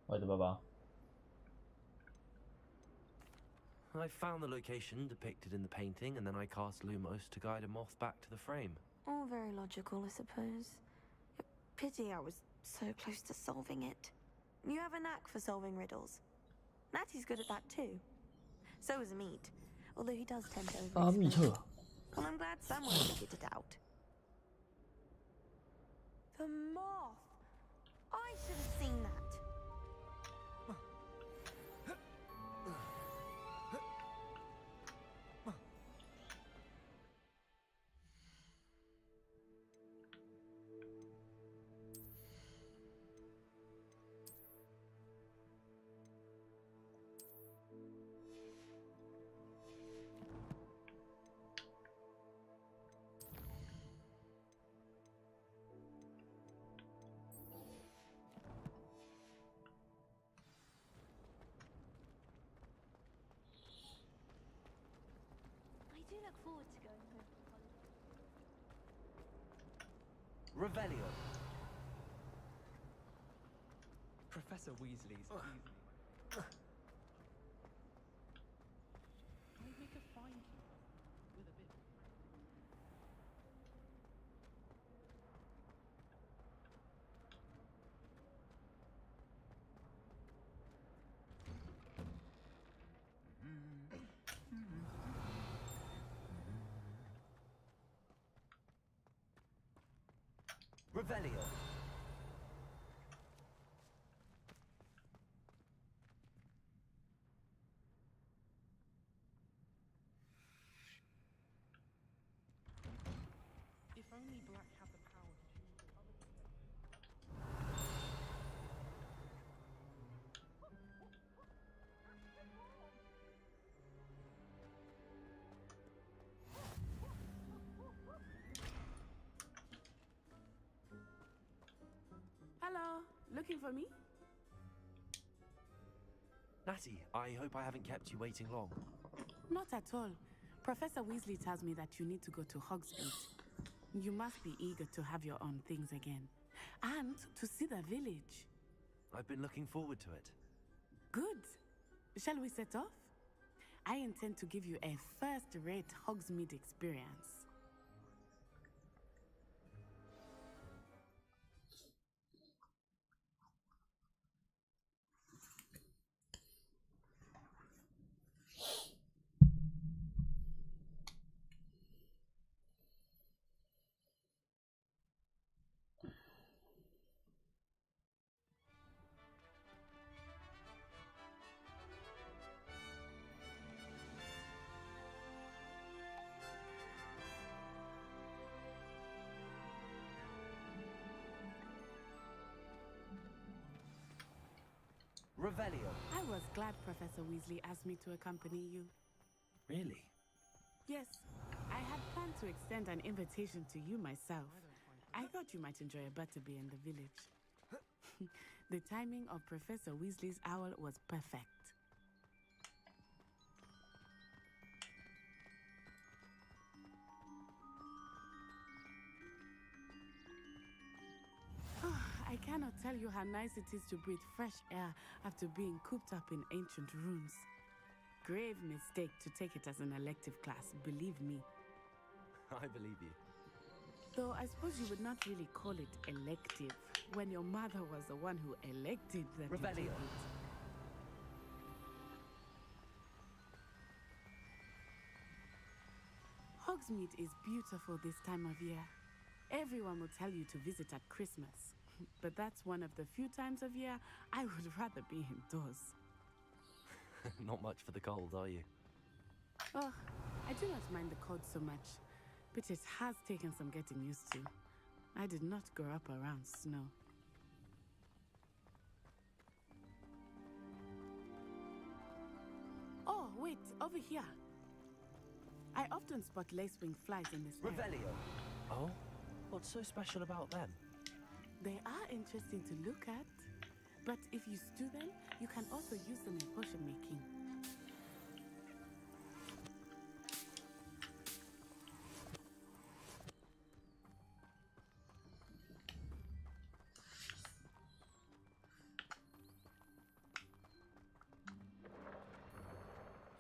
我的爸爸。I found the location depicted in the painting, and then I cast Lumos to guide a moth back to the frame. All very logical, I suppose. Pity I was so close to solving it. You have a knack for solving riddles. Natty's good at that too. So is Amit, although he does tend to over-explain. Well, I'm glad someone figured it out. The moth! I should have seen that. I do look forward to going home for holiday. Revelio. Professor Weasley's easy. I make a fine key with a bit. Revelio. If only Black had the power to choose the other Hello, looking for me? Natty, I hope I haven't kept you waiting long. Not at all. Professor Weasley tells me that you need to go to Hogsmeade. You must be eager to have your own things again. And to see the village. I've been looking forward to it. Good. Shall we set off? I intend to give you a first-rate Hogsmeade experience. Revelio. I was glad Professor Weasley asked me to accompany you. Really? Yes, I had planned to extend an invitation to you myself. I thought you might enjoy a butterbeer in the village. The timing of Professor Weasley's owl was perfect. I cannot tell you how nice it is to breathe fresh air after being cooped up in ancient rooms. Grave mistake to take it as an elective class, believe me. I believe you. Though I suppose you would not really call it elective when your mother was the one who elected that you take it. Hogsmeade is beautiful this time of year. Everyone will tell you to visit at Christmas. But that's one of the few times of year I would rather be indoors. Not much for the cold, are you? Oh, I do not mind the cold so much, but it has taken some getting used to. I did not grow up around snow. Oh, wait, over here. I often spot lacewing flies in this area. Revelio. Oh? What's so special about them? They are interesting to look at, but if you stew them, you can also use them in potion making.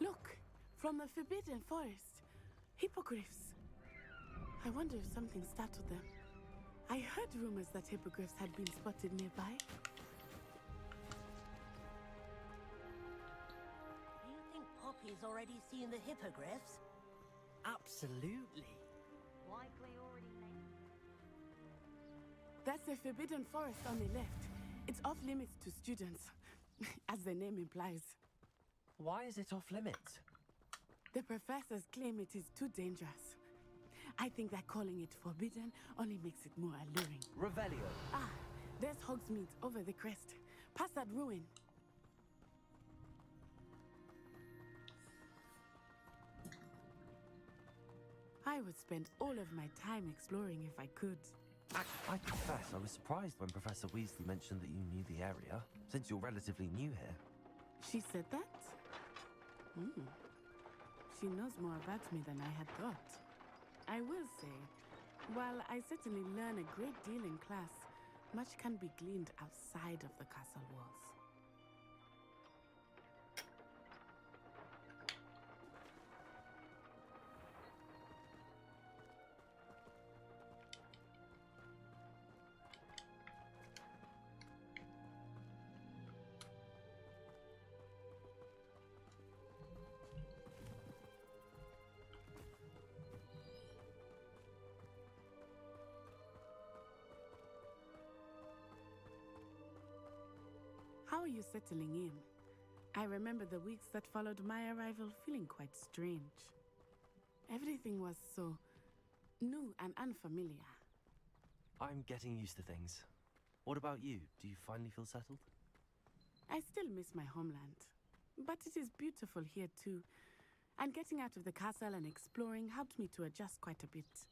Look, from the Forbidden Forest, hippogriffs. I wonder if something startled them. I heard rumors that hippogriffs had been spotted nearby. Do you think Poppy's already seen the hippogriffs? Absolutely. Likely already named. That's the Forbidden Forest on the left. It's off limits to students, as the name implies. Why is it off limits? The professors claim it is too dangerous. I think that calling it forbidden only makes it more alluring. Revelio. Ah, there's Hogsmeade over the crest. Past that ruin. I would spend all of my time exploring if I could. I confess, I was surprised when Professor Weasley mentioned that you knew the area, since you're relatively new here. She said that? She knows more about me than I had thought. I will say, while I certainly learn a great deal in class, much can be gleaned outside of the castle walls. How are you settling in? I remember the weeks that followed my arrival feeling quite strange. Everything was so new and unfamiliar. I'm getting used to things. What about you? Do you finally feel settled? I still miss my homeland, but it is beautiful here too. And getting out of the castle and exploring helped me to adjust quite a bit.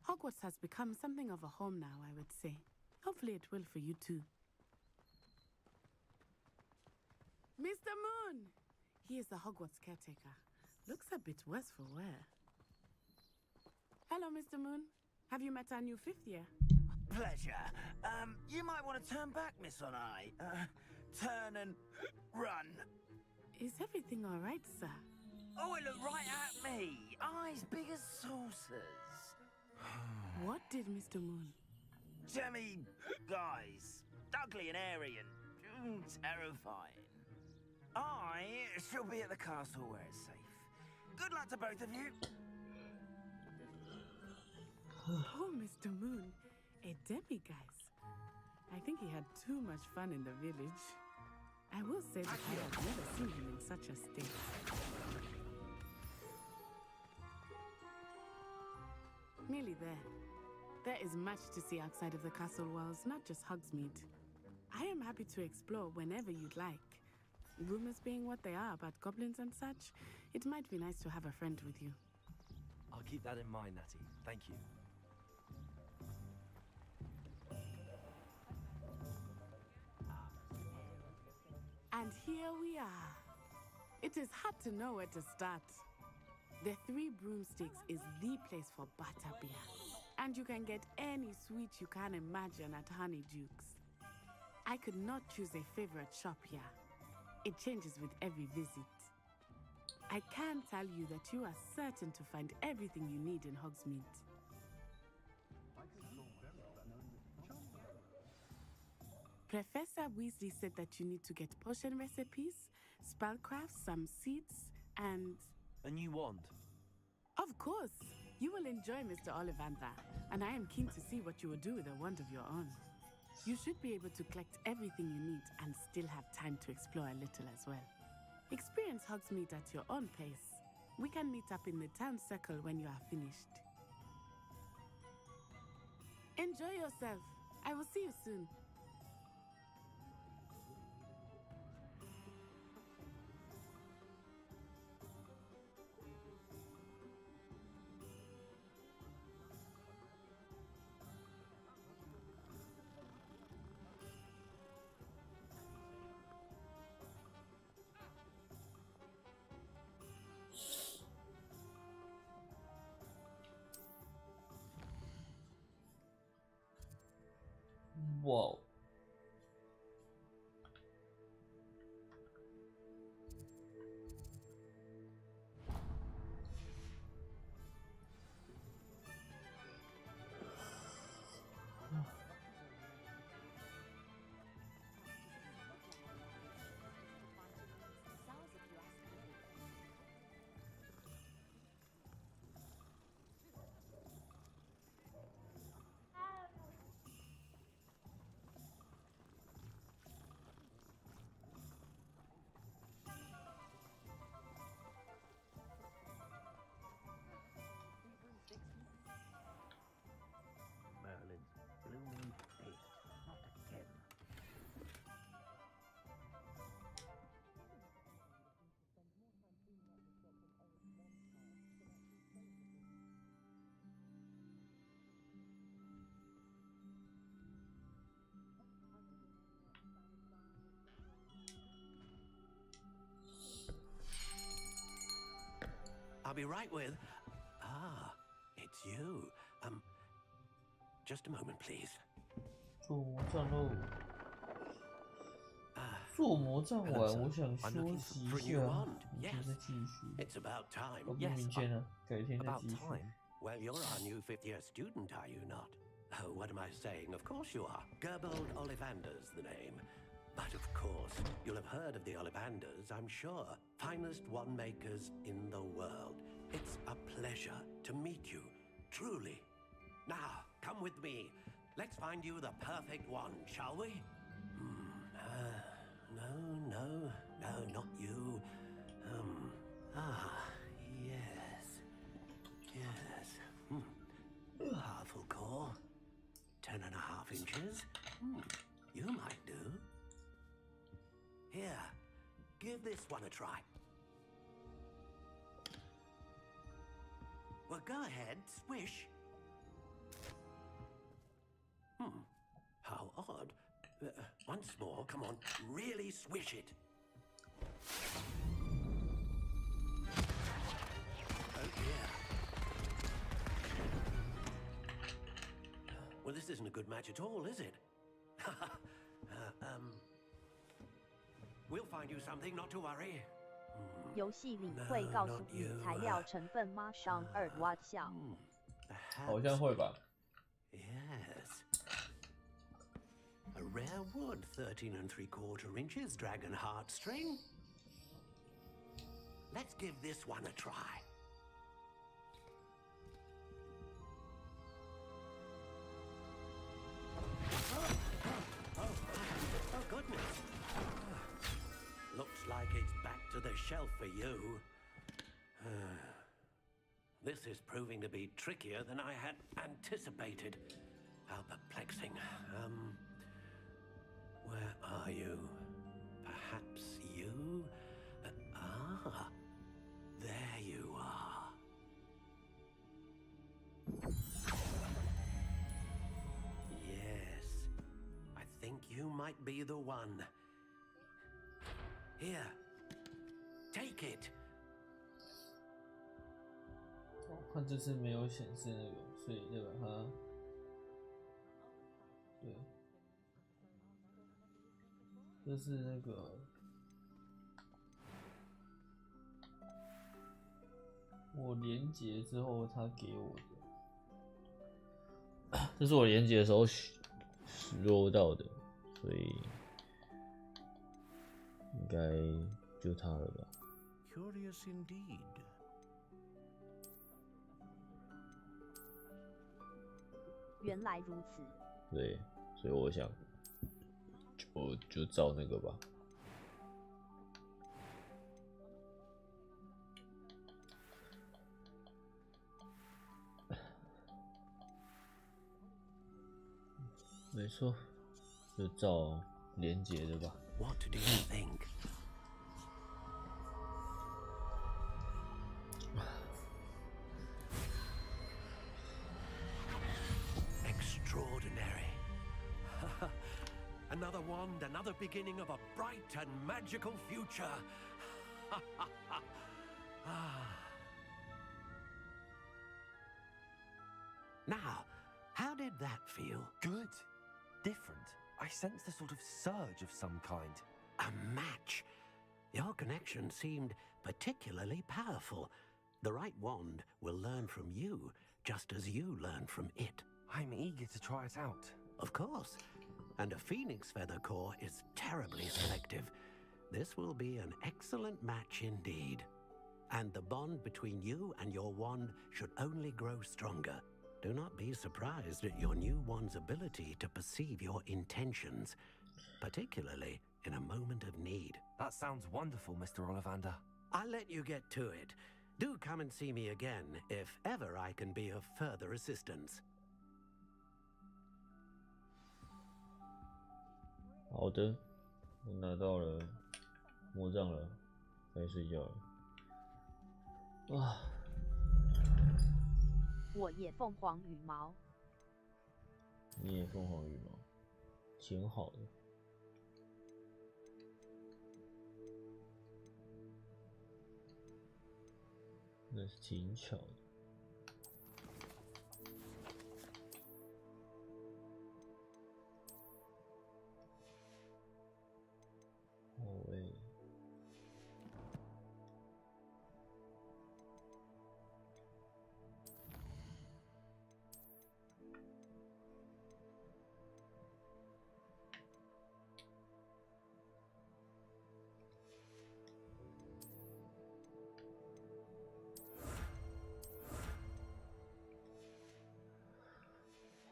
Hogwarts has become something of a home now, I would say. Hopefully it will for you too. Mr. Moon! He is the Hogwarts caretaker. Looks a bit worse for wear. Hello, Mr. Moon. Have you met our new 5th year? Pleasure. You might want to turn back, Miss On-Eye. Turn and run. Is everything all right, sir? Oh, it looked right at me. Eyes big as saucers. What did Mr. Moon? Jemmy guys. Ugly and airy and terrifying. I shall be at the castle where it's safe. Good luck to both of you. Oh, Mr. Moon, a demiguise. I think he had too much fun in the village. I will say that I have never seen him in such a state. Nearly there. There is much to see outside of the castle walls, not just Hogsmeade. I am happy to explore whenever you'd like. Rumors being what they are about goblins and such, it might be nice to have a friend with you. I'll keep that in mind, Natty. Thank you. And here we are. It is hard to know where to start. The Three Broomsticks is the place for butterbeer. And you can get any sweet you can imagine at Honeydukes. I could not choose a favorite shop here. It changes with every visit. I can tell you that you are certain to find everything you need in Hogsmeade. Professor Weasley said that you need to get potion recipes, spellcrafts, some seeds, and... A new wand? Of course! You will enjoy Mr. Ollivander, and I am keen to see what you will do with a wand of your own. You should be able to collect everything you need and still have time to explore a little as well. Experience Hogsmeade at your own pace. We can meet up in the town circle when you are finished. Enjoy yourself. I will see you soon. 哇！I'll be right with. Ah, it's you. Just a moment, please. 做魔杖喽！做魔杖完，我想休息一下，明天再继续。 It's about time. 我不明天了，改天再继续。 Well, you're our new fifth-year student, are you not? Oh, what am I saying? Of course you are. Gerbold Ollivander's the name. But of course, you'll have heard of the Ollivanders, I'm sure. Finest wand makers in the world. It's a pleasure to meet you, truly. Now, come with me. Let's find you the perfect wand, shall we? No, not you. Yes. Powerful core. 10.5 inches. You might do. Here, give this one a try. Well, go ahead, swish. How odd. Once more, come on, really swish it. Oh dear. Well, this isn't a good match at all, is it? We'll find you something, not to worry. 游戏里会告诉你材料成分吗？上2挖笑。好像会吧。 Yes. A rare wood, 13 3/4 inches, dragon heartstring. Let's give this one a try. Oh goodness. Looks like it's back to the shelf for you. This is proving to be trickier than I had anticipated. How perplexing. Where are you? Perhaps you? There you are. Yes, I think you might be the one. Here, take it. 它这次没有显示那个，所以代表它对，这是那个我连结之后他给我的，这是我连结的时候roll到的，所以应该就它了吧。Curious indeed. 原来如此。对，所以我想就照那个吧。没错，就照连结的吧。What do you think? Extraordinary. Another wand, another beginning of a bright and magical future. Now, how did that feel? Good. different. I sensed a sort of surge of some kind. A match? Your connection seemed particularly powerful. The right wand will learn from you, just as you learn from it. I'm eager to try it out. Of course. And a phoenix feather core is terribly selective. This will be an excellent match indeed. And the bond between you and your wand should only grow stronger. Do not be surprised at your new wand's ability to perceive your intentions, particularly in a moment of need. That sounds wonderful, Mr. Ollivander. I'll let you get to it. Do come and see me again if ever I can be of further assistance. 好的，我拿到了魔杖了，该睡觉了。啊！我也凤凰羽毛。你也凤凰羽毛，挺好的。那是挺巧的。哦喂。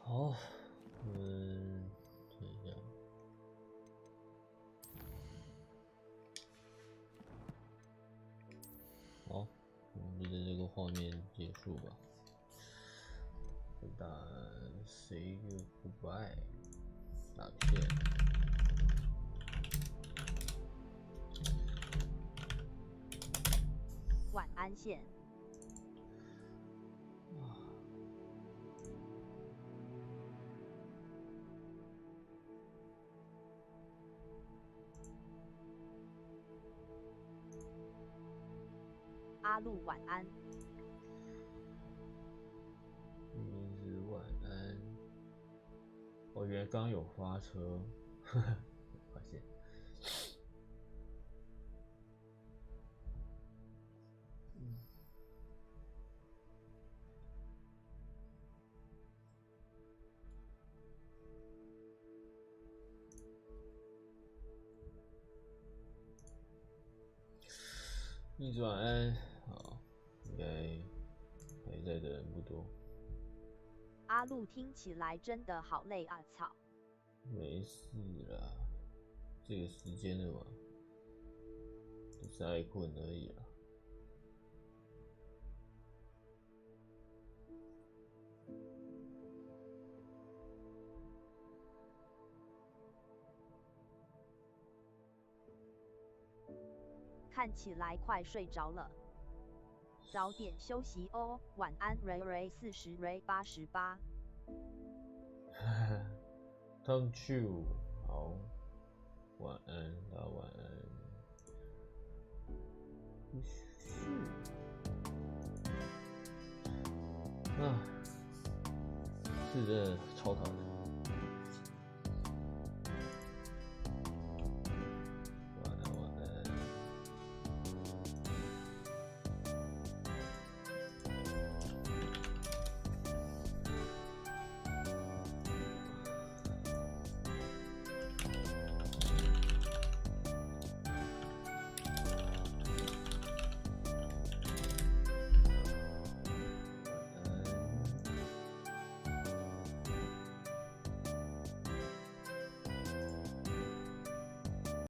好，我们看一下。好，我们就在这个画面结束吧。打 say goodbye， 打片。晚安线。阿路晚安。名字晚安。哦，原来刚刚有发车，呵呵，发现。名字晚安。好，应该还在的人不多。阿路听起来真的好累啊！操。没事啦，这个时间了嘛，只是爱困而已啦。看起来快睡着了，早点休息哦。晚安 ，Ray 40 Ray 88。Thank you， 好，晚安，大家晚安。啊，是真的超讨厌。